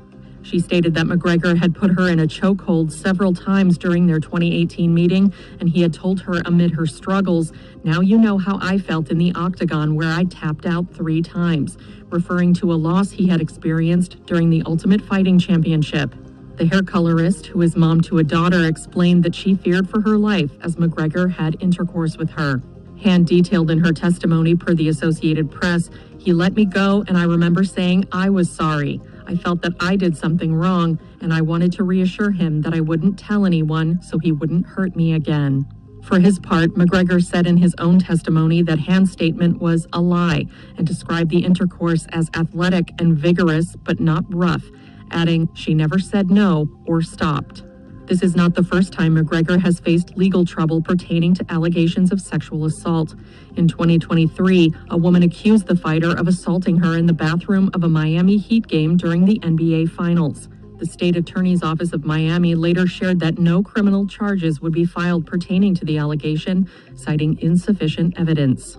She stated that McGregor had put her in a chokehold several times during their 2018 meeting, and he had told her amid her struggles, now you know how I felt in the octagon where I tapped out 3 times, referring to a loss he had experienced during the Ultimate Fighting Championship. The hair colorist, who is mom to a daughter, explained that she feared for her life as McGregor had intercourse with her. Han detailed in her testimony per the Associated Press, he let me go and I remember saying I was sorry. I felt that I did something wrong and I wanted to reassure him that I wouldn't tell anyone so he wouldn't hurt me again. For his part, McGregor said in his own testimony that Han's statement was a lie and described the intercourse as athletic and vigorous but not rough, adding, she never said no or stopped. This is not the first time McGregor has faced legal trouble pertaining to allegations of sexual assault. In 2023, a woman accused the fighter of assaulting her in the bathroom of a Miami Heat game during the NBA Finals. The state attorney's office of Miami later shared that no criminal charges would be filed pertaining to the allegation, citing insufficient evidence.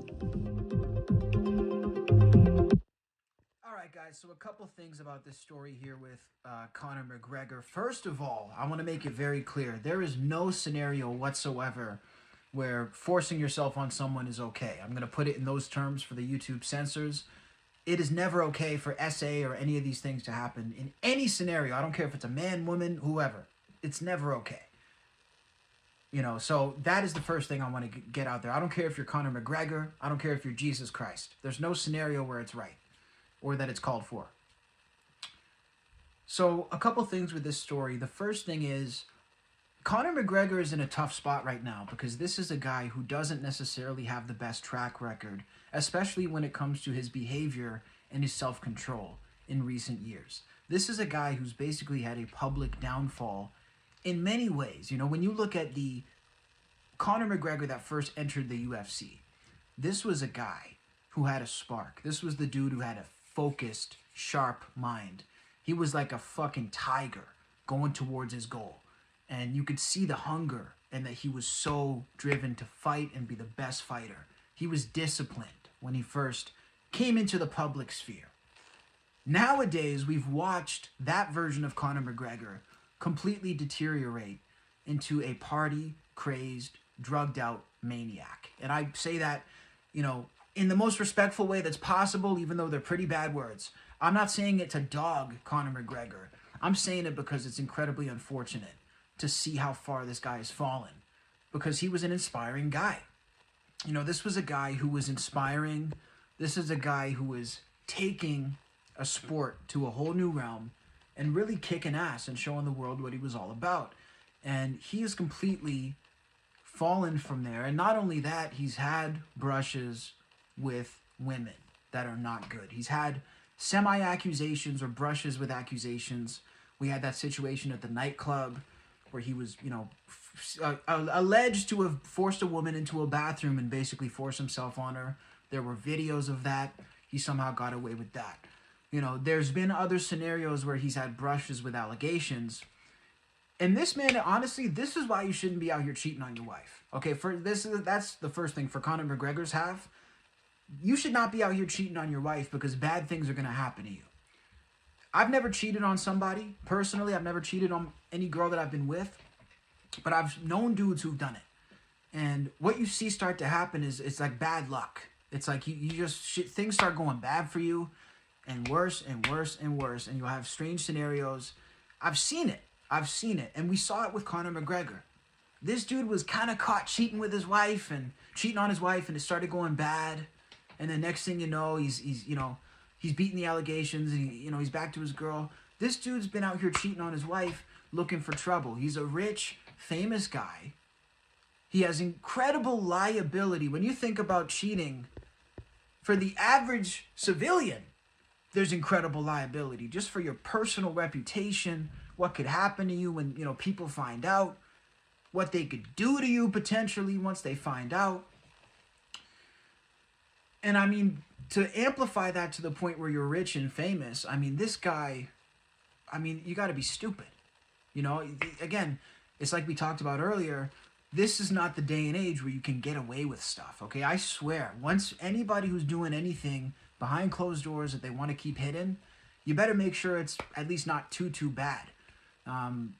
So a couple things about this story here with Conor McGregor. First of all, I want to make it very clear. There is no scenario whatsoever where forcing yourself on someone is okay. I'm going to put it in those terms for the YouTube censors. It is never okay for SA or any of these things to happen in any scenario. I don't care if it's a man, woman, whoever. It's never okay. You know, so that is the first thing I want to get out there. I don't care if you're Conor McGregor. I don't care if you're Jesus Christ. There's no scenario where it's right or that it's called for. So a couple things with this story. The first thing is Conor McGregor is in a tough spot right now because this is a guy who doesn't necessarily have the best track record, especially when it comes to his behavior and his self-control in recent years. This is a guy who's basically had a public downfall in many ways. You know, when you look at the Conor McGregor that first entered the UFC, this was a guy who had a spark. This was the dude who had a focused, sharp mind. He was like a fucking tiger going towards his goal. And you could see the hunger and that he was so driven to fight and be the best fighter. He was disciplined when he first came into the public sphere. Nowadays, we've watched that version of Conor McGregor completely deteriorate into a party-crazed, drugged-out maniac. And I say that, you know, in the most respectful way that's possible, even though they're pretty bad words. I'm not saying it to dog Conor McGregor. I'm saying it because it's incredibly unfortunate to see how far this guy has fallen, because he was an inspiring guy. You know, this was a guy who was inspiring. This is a guy who was taking a sport to a whole new realm and really kicking ass and showing the world what he was all about. And he has completely fallen from there. And not only that, he's had brushes with women that are not good. He's had semi-accusations or brushes with accusations. We had that situation at the nightclub where he was, you know, alleged to have forced a woman into a bathroom and basically forced himself on her. There were videos of that. He somehow got away with that. You know, there's been other scenarios where he's had brushes with allegations. And this man, honestly, this is why you shouldn't be out here cheating on your wife. Okay, that's the first thing for Conor McGregor's half. You should not be out here cheating on your wife because bad things are going to happen to you. I've never cheated on somebody. Personally, I've never cheated on any girl that I've been with. But I've known dudes who've done it. And what you see start to happen is it's like bad luck. It's like you just, things start going bad for you and worse and worse and worse. And you'll have strange scenarios. I've seen it. And we saw it with Conor McGregor. This dude was kind of caught cheating with his wife and cheating on his wife, and it started going bad. And the next thing you know, he's beating the allegations, and he's back to his girl. This dude's been out here cheating on his wife, looking for trouble. He's a rich, famous guy. He has incredible liability. When you think about cheating, for the average civilian, there's incredible liability just for your personal reputation, what could happen to you when, people find out, what they could do to you potentially once they find out. And I mean, to amplify that to the point where you're rich and famous, I mean, this guy, you got to be stupid. Again, it's like we talked about earlier. This is not the day and age where you can get away with stuff, okay? I swear, once anybody who's doing anything behind closed doors that they want to keep hidden, you better make sure it's at least not too bad,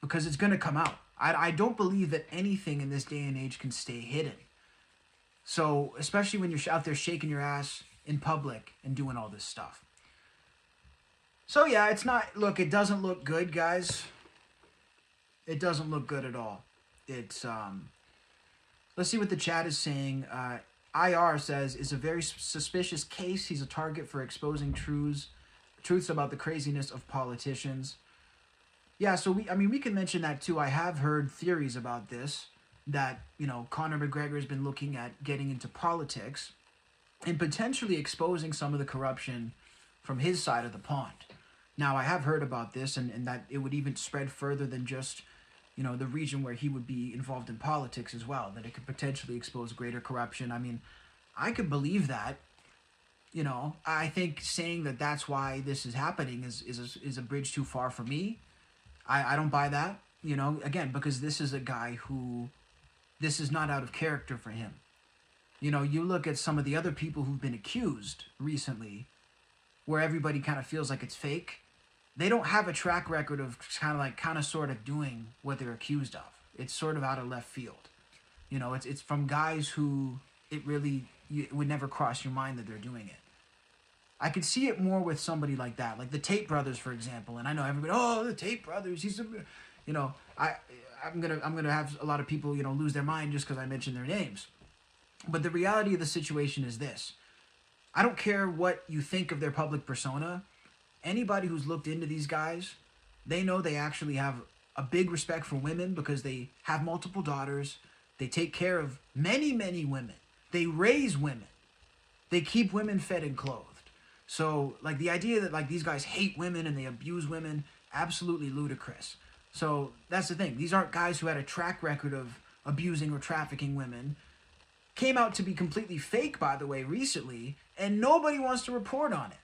because it's going to come out. I don't believe that anything in this day and age can stay hidden. So, especially when you're out there shaking your ass in public and doing all this stuff. So, yeah, it doesn't look good, guys. It doesn't look good at all. It's, let's see what the chat is saying. IR says, it's a very suspicious case. He's a target for exposing truths about the craziness of politicians. Yeah, so we can mention that too. I have heard theories about this, that, Conor McGregor has been looking at getting into politics and potentially exposing some of the corruption from his side of the pond. Now, I have heard about this and that it would even spread further than just, the region where he would be involved in politics as well, that it could potentially expose greater corruption. I mean, I could believe that. I think saying that that's why this is happening is a bridge too far for me. I don't buy that, again, because this is a guy who, this is not out of character for him. You look at some of the other people who've been accused recently, where everybody kind of feels like it's fake. They don't have a track record of kind of sort of doing what they're accused of. It's sort of out of left field. It's from guys who it would never cross your mind that they're doing it. I could see it more with somebody like that, like the Tate brothers, for example. And I know everybody, the Tate brothers, I'm gonna have a lot of people, lose their mind just because I mentioned their names. But the reality of the situation is this. I don't care what you think of their public persona. Anybody who's looked into these guys, they know they actually have a big respect for women because they have multiple daughters. They take care of many, many women. They raise women. They keep women fed and clothed. So, the idea that, these guys hate women and they abuse women, absolutely ludicrous. So, that's the thing. These aren't guys who had a track record of abusing or trafficking women. Came out to be completely fake, by the way, recently, and nobody wants to report on it.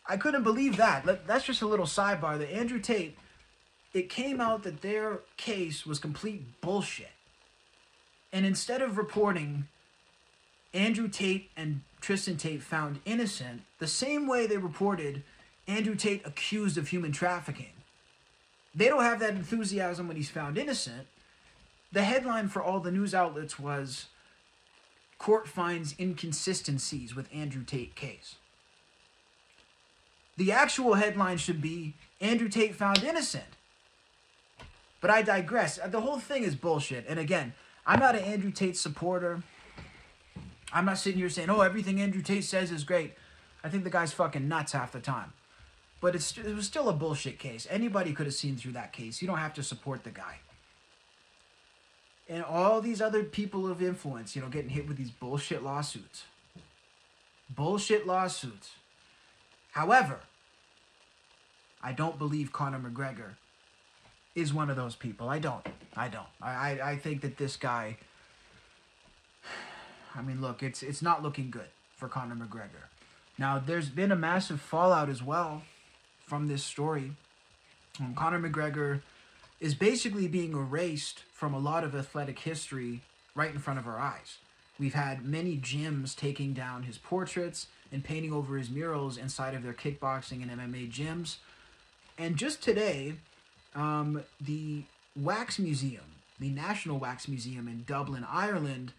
I couldn't believe that. That's just a little sidebar. That Andrew Tate, it came out that their case was complete bullshit. And instead of reporting Andrew Tate and Tristan Tate found innocent, the same way they reported Andrew Tate accused of human trafficking, they don't have that enthusiasm when he's found innocent. The headline for all the news outlets was, "Court finds inconsistencies with Andrew Tate case." The actual headline should be, "Andrew Tate found innocent." But I digress. The whole thing is bullshit. And again, I'm not an Andrew Tate supporter. I'm not sitting here saying, oh, everything Andrew Tate says is great. I think the guy's fucking nuts half the time. But it was still a bullshit case. Anybody could have seen through that case. You don't have to support the guy. And all these other people of influence, getting hit with these bullshit lawsuits. Bullshit lawsuits. However, I don't believe Conor McGregor is one of those people. I don't. I think that this guy, look, it's not looking good for Conor McGregor. Now, there's been a massive fallout as well from this story. Conor McGregor is basically being erased from a lot of athletic history right in front of our eyes. We've had many gyms taking down his portraits and painting over his murals inside of their kickboxing and MMA gyms. And just today, the Wax Museum, the National Wax Museum in Dublin, Ireland,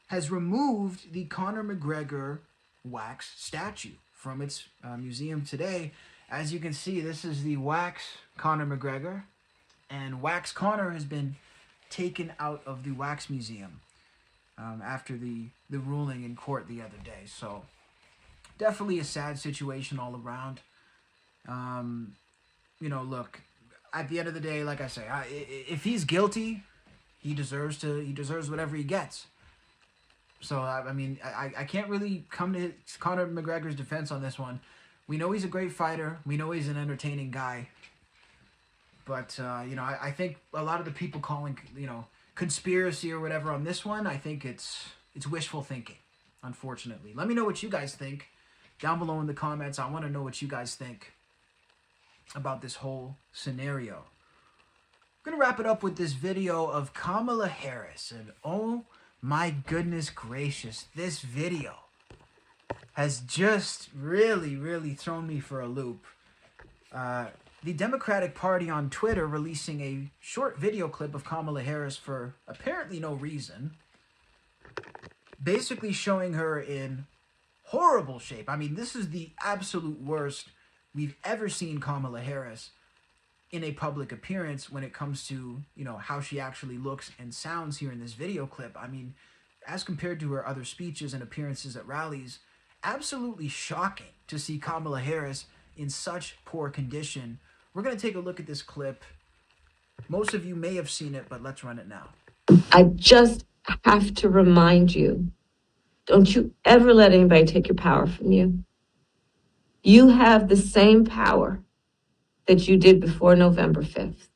has removed the Conor McGregor wax statue from its museum today. As you can see, this is the wax Conor McGregor, and Wax Conor has been taken out of the Wax Museum after the ruling in court the other day. So definitely a sad situation all around. Look, at the end of the day, like I say, if he's guilty, he deserves whatever he gets. So, I can't really come to Conor McGregor's defense on this one. We know he's a great fighter. We know he's an entertaining guy. But, I think a lot of the people calling, conspiracy or whatever on this one, I think it's wishful thinking, unfortunately. Let me know what you guys think down below in the comments. I want to know what you guys think about this whole scenario. I'm going to wrap it up with this video of Kamala Harris. And oh my goodness gracious, this video has just really thrown me for a loop. The Democratic Party on Twitter releasing a short video clip of Kamala Harris for apparently no reason, basically showing her in horrible shape. This is the absolute worst we've ever seen Kamala Harris in a public appearance when it comes to, how she actually looks and sounds here in this video clip. As compared to her other speeches and appearances at rallies, absolutely shocking to see Kamala Harris in such poor condition. We're going to take a look at this clip. Most of you may have seen it, but let's run it now. I just have to remind you, don't you ever let anybody take your power from you. You have the same power that you did before November 5th.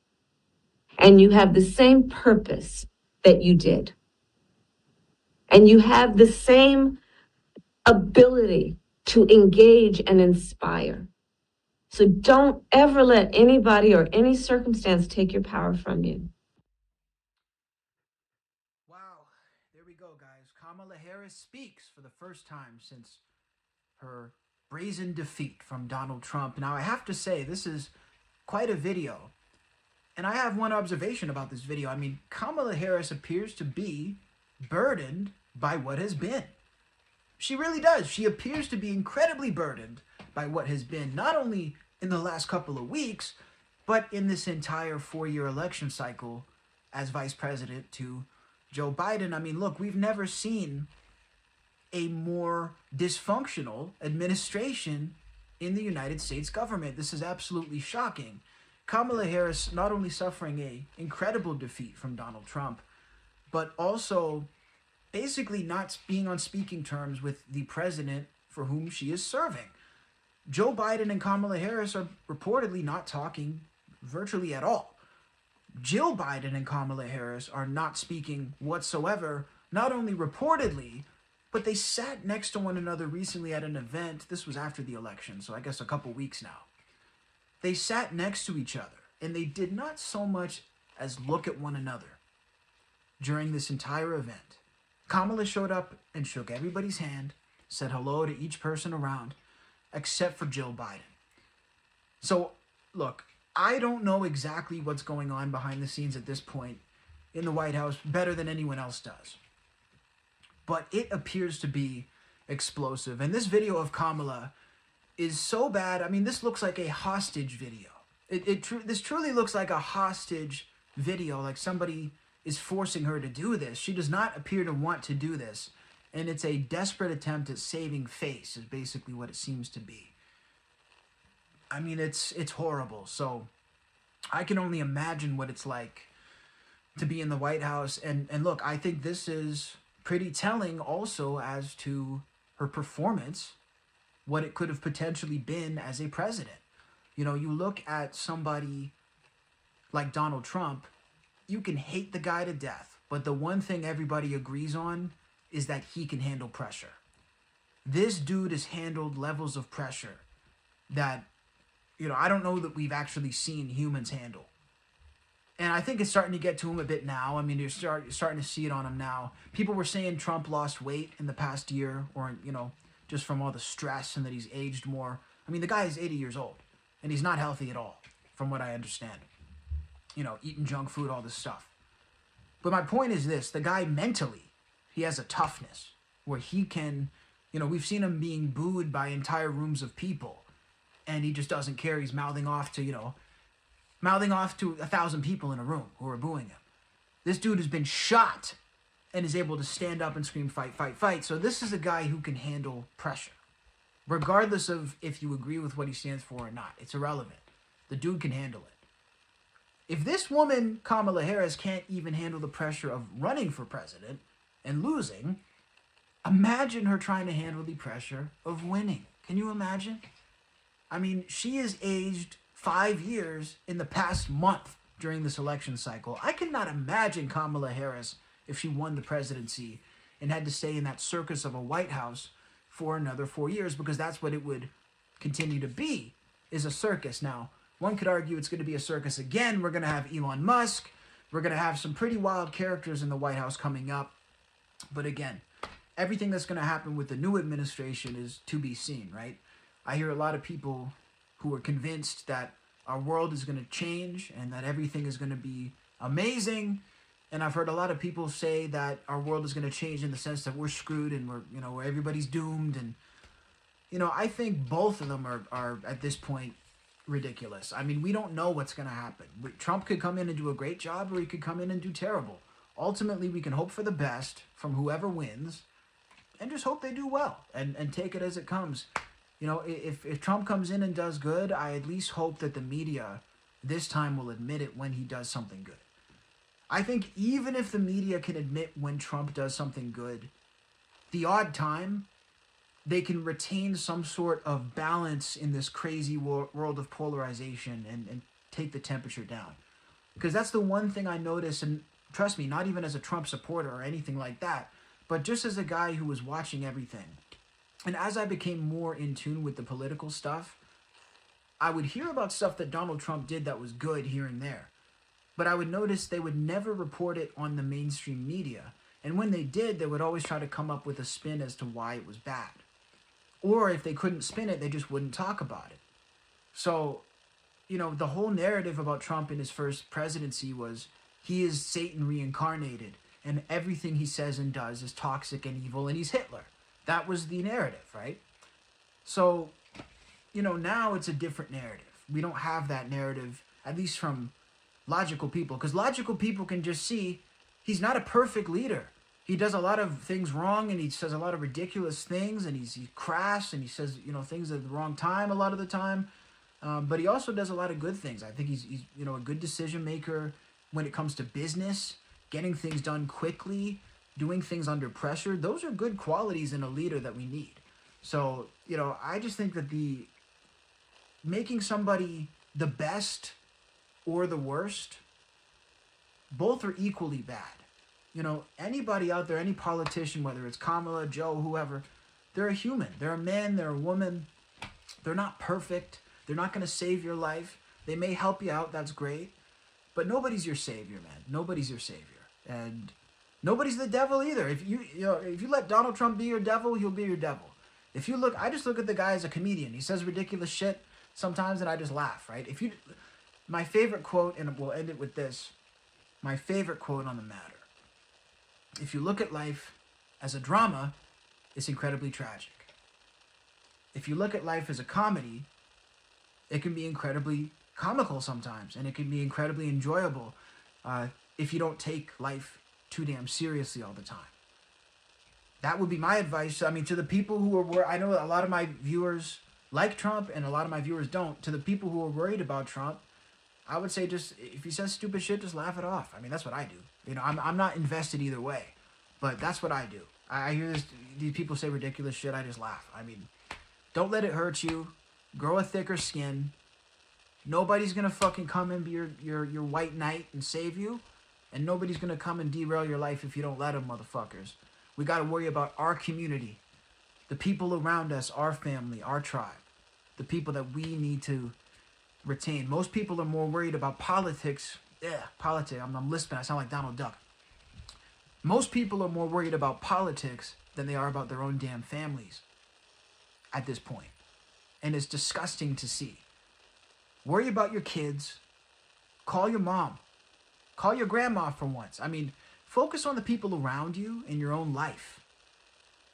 And you have the same purpose that you did. And you have the same ability to engage and inspire. So don't ever let anybody or any circumstance take your power from you. Wow, there we go, guys. Kamala Harris speaks for the first time since her brazen defeat from Donald Trump. Now, I have to say, this is quite a video. And I have one observation about this video. Kamala Harris appears to be burdened by what has been. She really does. She appears to be incredibly burdened by what has been, not only in the last couple of weeks, but in this entire 4-year election cycle as vice president to Joe Biden. Look, we've never seen a more dysfunctional administration in the United States government. This is absolutely shocking. Kamala Harris not only suffering an incredible defeat from Donald Trump, but also basically not being on speaking terms with the president for whom she is serving. Joe Biden and Kamala Harris are reportedly not talking virtually at all. Jill Biden and Kamala Harris are not speaking whatsoever, not only reportedly, But they sat next to one another recently at an event. This was after the election, so I guess a couple weeks now. They sat next to each other, and they did not so much as look at one another during this entire event. Kamala showed up and shook everybody's hand, said hello to each person around, except for Jill Biden. So, look, I don't know exactly what's going on behind the scenes at this point in the White House better than anyone else does. But it appears to be explosive. And this video of Kamala is so bad. I mean, this looks like a hostage video. This truly looks like a hostage video, like somebody is forcing her to do this. She does not appear to want to do this. And it's a desperate attempt at saving face is basically what it seems to be. I mean, it's horrible. So I can only imagine what it's like to be in the White House. And look, I think this is pretty telling also as to her performance, what it could have potentially been as a president. You know, you look at somebody like Donald Trump, you can hate the guy to death, but the one thing everybody agrees on is that he can handle pressure. This dude has handled levels of pressure that, you know, I don't know that we've actually seen humans handle. And I think it's starting to get to him a bit now. I mean, you're starting to see it on him now. People were saying Trump lost weight in the past year, or, you know, just from all the stress, and that he's aged more. I mean, the guy is 80 years old, and he's not healthy at all, from what I understand. You know, eating junk food, all this stuff. But my point is this, the guy mentally, he has a toughness where he can, you know, we've seen him being booed by entire rooms of people, and he just doesn't care. He's mouthing off to 1,000 people in a room who are booing him. This dude has been shot and is able to stand up and scream, fight, fight, fight. So this is a guy who can handle pressure, regardless of if you agree with what he stands for or not. It's irrelevant. The dude can handle it. If this woman, Kamala Harris, can't even handle the pressure of running for president and losing, imagine her trying to handle the pressure of winning. Can you imagine? I mean, she has aged 5 years in the past month during this election cycle. I cannot imagine Kamala Harris if she won the presidency and had to stay in that circus of a White House for another 4 years, because that's what it would continue to be, is a circus. Now, one could argue it's going to be a circus again. We're going to have Elon Musk. We're going to have some pretty wild characters in the White House coming up. But again, everything that's going to happen with the new administration is to be seen, right? I hear a lot of people who are convinced that our world is going to change and that everything is going to be amazing. And I've heard a lot of people say that our world is going to change in the sense that we're screwed and where everybody's doomed. And, I think both of them are at this point ridiculous. I mean, we don't know what's going to happen. Trump could come in and do a great job, or he could come in and do terrible. Ultimately, we can hope for the best from whoever wins and just hope they do well and take it as it comes. If Trump comes in and does good, I at least hope that the media this time will admit it when he does something good. I think even if the media can admit when Trump does something good, the odd time, they can retain some sort of balance in this crazy world of polarization and take the temperature down. Because that's the one thing I notice, and trust me, not even as a Trump supporter or anything like that, but just as a guy who was watching everything. And as I became more in tune with the political stuff, I would hear about stuff that Donald Trump did that was good here and there. But I would notice they would never report it on the mainstream media. And when they did, they would always try to come up with a spin as to why it was bad. Or if they couldn't spin it, they just wouldn't talk about it. So, the whole narrative about Trump in his first presidency was he is Satan reincarnated, and everything he says and does is toxic and evil, and he's Hitler. That was the narrative, right? So, now it's a different narrative. We don't have that narrative, at least from logical people, because logical people can just see he's not a perfect leader. He does a lot of things wrong, and he says a lot of ridiculous things, and he's crass, and he says, things at the wrong time a lot of the time. But he also does a lot of good things. I think he's a good decision maker when it comes to business, getting things done quickly, doing things under pressure. Those are good qualities in a leader that we need. So, I just think that making somebody the best or the worst, both are equally bad. You know, anybody out there, any politician, whether it's Kamala, Joe, whoever, they're a human. They're a man, they're a woman. They're not perfect. They're not going to save your life. They may help you out, that's great. But nobody's your savior, man. Nobody's your savior. And nobody's the devil either. If you let Donald Trump be your devil, he'll be your devil. If you look, I just look at the guy as a comedian. He says ridiculous shit sometimes and I just laugh, right? My favorite quote, and we'll end it with this. My favorite quote on the matter. If you look at life as a drama, it's incredibly tragic. If you look at life as a comedy, it can be incredibly comical sometimes, and it can be incredibly enjoyable if you don't take life too damn seriously all the time. That would be my advice. I mean, to the people who are, I know a lot of my viewers like Trump, and a lot of my viewers don't. To the people who are worried about Trump, I would say just, if he says stupid shit, just laugh it off. I mean, that's what I do. You know, I'm not invested either way, but that's what I do. I hear these people say ridiculous shit, I just laugh. I mean, don't let it hurt you. Grow a thicker skin. Nobody's gonna fucking come and be your white knight and save you, and nobody's gonna come and derail your life if you don't let them, motherfuckers. We gotta worry about our community, the people around us, our family, our tribe, the people that we need to retain. Most people are more worried about politics. Yeah, politics. I'm lisping. I sound like Donald Duck. Most people are more worried about politics than they are about their own damn families at this point. And it's disgusting to see. Worry about your kids. Call your mom. Call your grandma for once. I mean, focus on the people around you in your own life.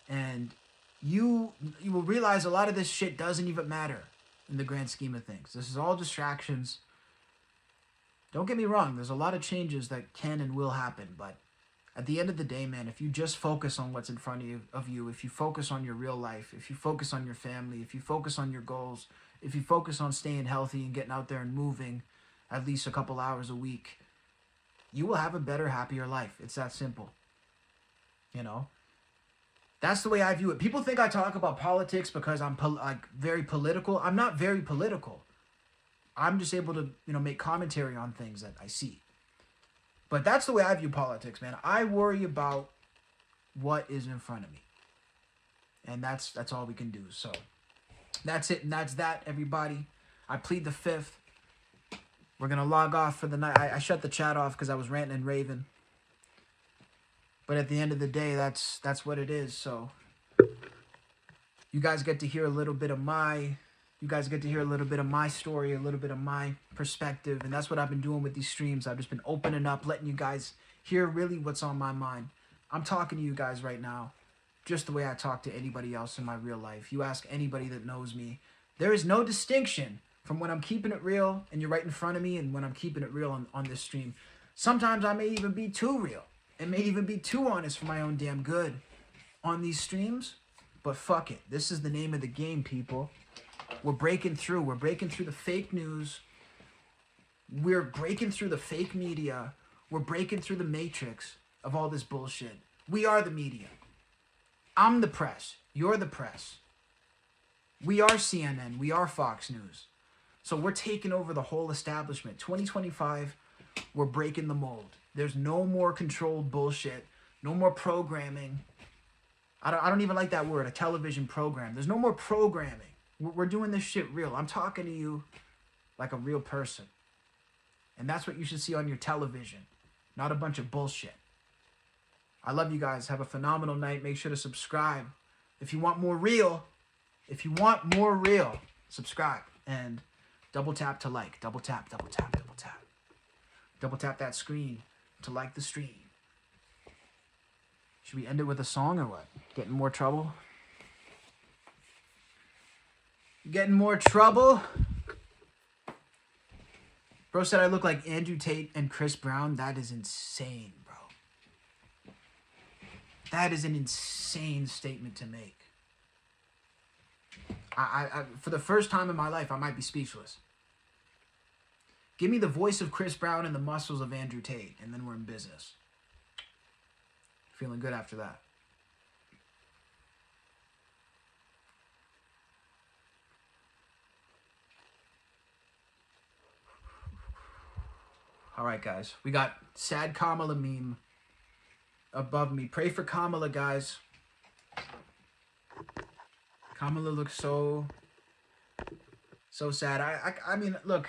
And you will realize a lot of this shit doesn't even matter in the grand scheme of things. This is all distractions. Don't get me wrong. There's a lot of changes that can and will happen. But at the end of the day, man, if you just focus on what's in front of you, if you focus on your real life, if you focus on your family, if you focus on your goals, if you focus on staying healthy and getting out there and moving at least a couple hours a week, you will have a better, happier life. It's that simple. You know? That's the way I view it. People think I talk about politics because I'm very political. I'm not very political. I'm just able to, make commentary on things that I see. But that's the way I view politics, man. I worry about what is in front of me. And that's all we can do. So that's it. And that's that, everybody. I plead the fifth. We're going to log off for the night. I shut the chat off because I was ranting and raving. But at the end of the day, that's what it is. So you guys get to hear a little bit of my story, a little bit of my perspective. And that's what I've been doing with these streams. I've just been opening up, letting you guys hear really what's on my mind. I'm talking to you guys right now just the way I talk to anybody else in my real life. You ask anybody that knows me. There is no distinction from when I'm keeping it real and you're right in front of me and when I'm keeping it real on this stream. Sometimes I may even be too real. It may even be too honest for my own damn good on these streams. But fuck it. This is the name of the game, people. We're breaking through. We're breaking through the fake news. We're breaking through the fake media. We're breaking through the matrix of all this bullshit. We are the media. I'm the press. You're the press. We are CNN. We are Fox News. So we're taking over the whole establishment. 2025, we're breaking the mold. There's no more controlled bullshit. No more programming. I don't even like that word, a television program. There's no more programming. We're doing this shit real. I'm talking to you like a real person. And that's what you should see on your television. Not a bunch of bullshit. I love you guys. Have a phenomenal night. Make sure to subscribe. If you want more real, subscribe. And double tap to like. Double tap, double tap, double tap. Double tap that screen to like the stream. Should we end it with a song or what? Get in more trouble? Get in more trouble? Bro said I look like Andrew Tate and Chris Brown. That is insane, bro. That is an insane statement to make. I for the first time in my life, I might be speechless. Give me the voice of Chris Brown and the muscles of Andrew Tate, and then we're in business. Feeling good after that. All right, guys. We got sad Kamala meme. above me. Pray for Kamala, guys. Kamala looks so sad. I mean, look,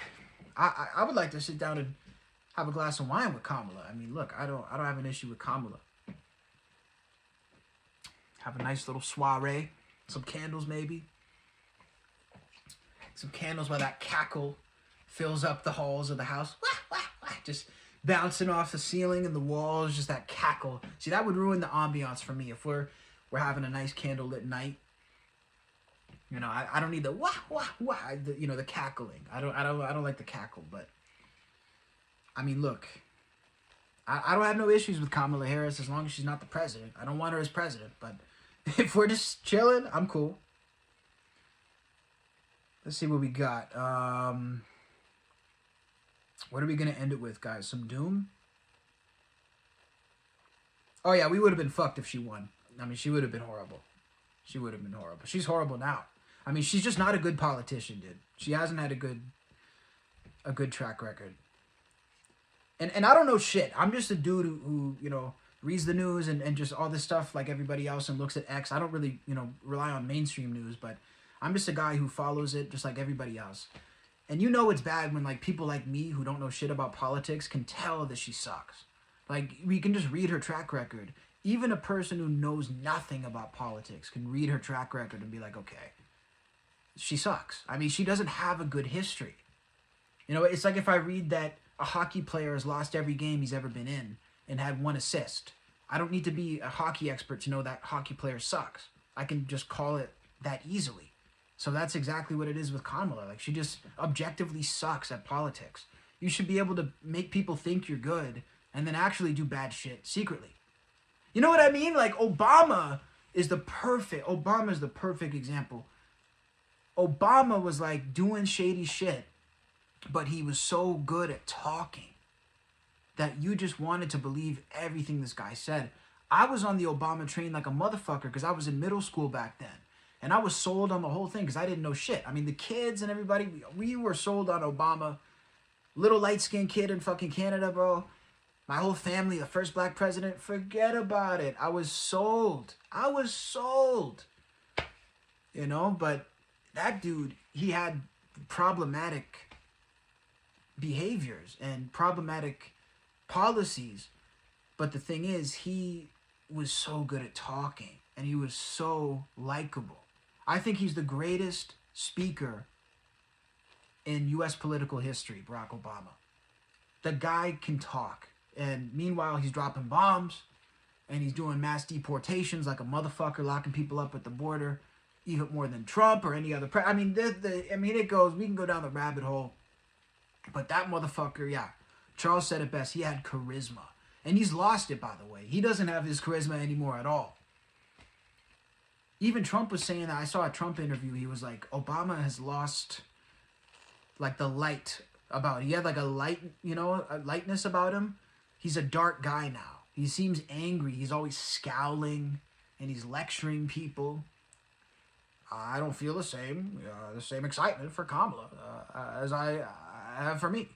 I would like to sit down and have a glass of wine with Kamala. I mean, look, I don't have an issue with Kamala. Have a nice little soiree, some candles maybe. Some candles while that cackle fills up the halls of the house. Just bouncing off the ceiling and the walls, just that cackle. See, that would ruin the ambiance for me if we're having a nice candlelit night. You know, I don't need the the cackling. I don't like the cackle, but I mean, look, I don't have no issues with Kamala Harris as long as she's not the president. I don't want her as president, but if we're just chilling, I'm cool. Let's see what we got. What are we going to end it with, guys? Some doom? Oh, yeah, we would have been fucked if she won. I mean, she would have been horrible. She would have been horrible. She's horrible now. I mean, she's just not a good politician, dude. She hasn't had a good track record. And I don't know shit. I'm just a dude who you know, reads the news and just all this stuff like everybody else and looks at X. I don't really, you know, rely on mainstream news, but I'm just a guy who follows it just like everybody else. And you know it's bad when like people like me who don't know shit about politics can tell that she sucks. Like, we can just read her track record. Even a person who knows nothing about politics can read her track record and be like, okay, she sucks. I mean, she doesn't have a good history. You know, it's like if I read that a hockey player has lost every game he's ever been in and had 1 assist. I don't need to be a hockey expert to know that hockey player sucks. I can just call it that easily. So that's exactly what it is with Kamala. Like, she just objectively sucks at politics. You should be able to make people think you're good and then actually do bad shit secretly. You know what I mean? Like, Obama is the perfect example. Obama was like doing shady shit, but he was so good at talking that you just wanted to believe everything this guy said. I was on the Obama train like a motherfucker because I was in middle school back then. And I was sold on the whole thing because I didn't know shit. I mean, the kids and everybody, we were sold on Obama. Little light-skinned kid in fucking Canada, bro. My whole family, the first black president, forget about it. I was sold. You know, but that dude, he had problematic behaviors and problematic policies. But the thing is, he was so good at talking and he was so likable. I think he's the greatest speaker in U.S. political history, Barack Obama. The guy can talk. And meanwhile, he's dropping bombs and he's doing mass deportations like a motherfucker, locking people up at the border, even more than Trump or any other I mean, it goes, we can go down the rabbit hole. But that motherfucker, yeah, Charles said it best. He had charisma. And he's lost it, by the way. He doesn't have his charisma anymore at all. Even Trump was saying that. I saw a Trump interview. He was like, Obama has lost, like, the light about it. He had, like, a light, you know, a lightness about him. He's a dark guy now. He seems angry. He's always scowling, and he's lecturing people. I don't feel the same excitement for Kamala as I have for me.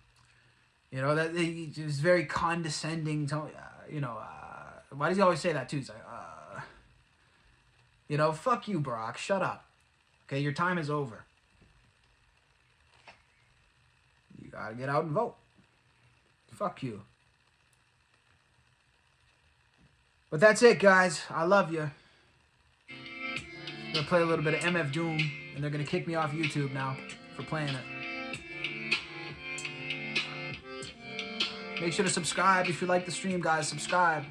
You know, that he's very condescending. Why does he always say that too? He's like, you know, fuck you, Barack. Shut up. Okay, your time is over. You gotta get out and vote. Fuck you. But that's it, guys. I love you. I'm gonna play a little bit of MF Doom, and they're gonna kick me off YouTube now for playing it. Make sure to subscribe if you like the stream, guys. Subscribe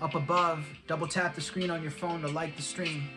up above. Double tap the screen on your phone to like the stream.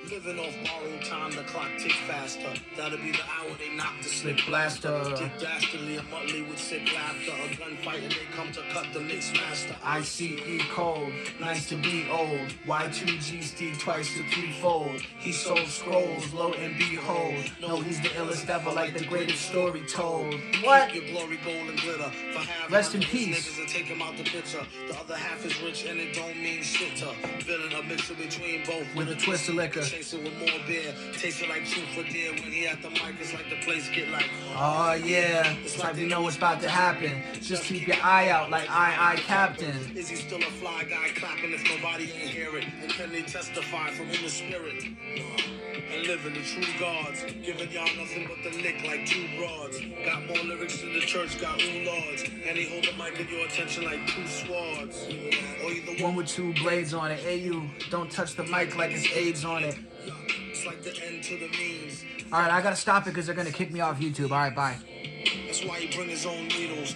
Living off borrowed time, the clock tick faster. That'll be the hour they knock the slick blaster. Tick dastardly, a Muttley with sick laughter. A gunfight and they come to cut the mix master. ICE cold, nice to be old. Y2GSD twice to threefold. He sold scrolls, lo and behold. No, he's the illest devil, like the greatest story told. What? Keep your glory gold and glitter. For half rest in peace. Niggas and take him out the picture. The other half is rich and it don't mean shit to. Feeling a mixture between both with a twist of liquor. replace it with more beer. Tasting like truth for dear. When he at the mic, it's like the place get like, oh yeah, it's like you know what's about to happen. Just keep your eye out like I Captain. Is he still a fly guy clapping if nobody ain't hear it? And can they testify from in the spirit? And living the true gods, giving y'all nothing but the lick like two broads. Got more lyrics than the church, got ooh lords. And he hold the mic in your attention like two swords. Or either one with two blades on it. Hey you, don't touch the mic like it's AIDS on it. It's like the end to the memes. Alright, I gotta stop it because they're gonna kick me off YouTube. Alright, bye. That's why he bring his own needles.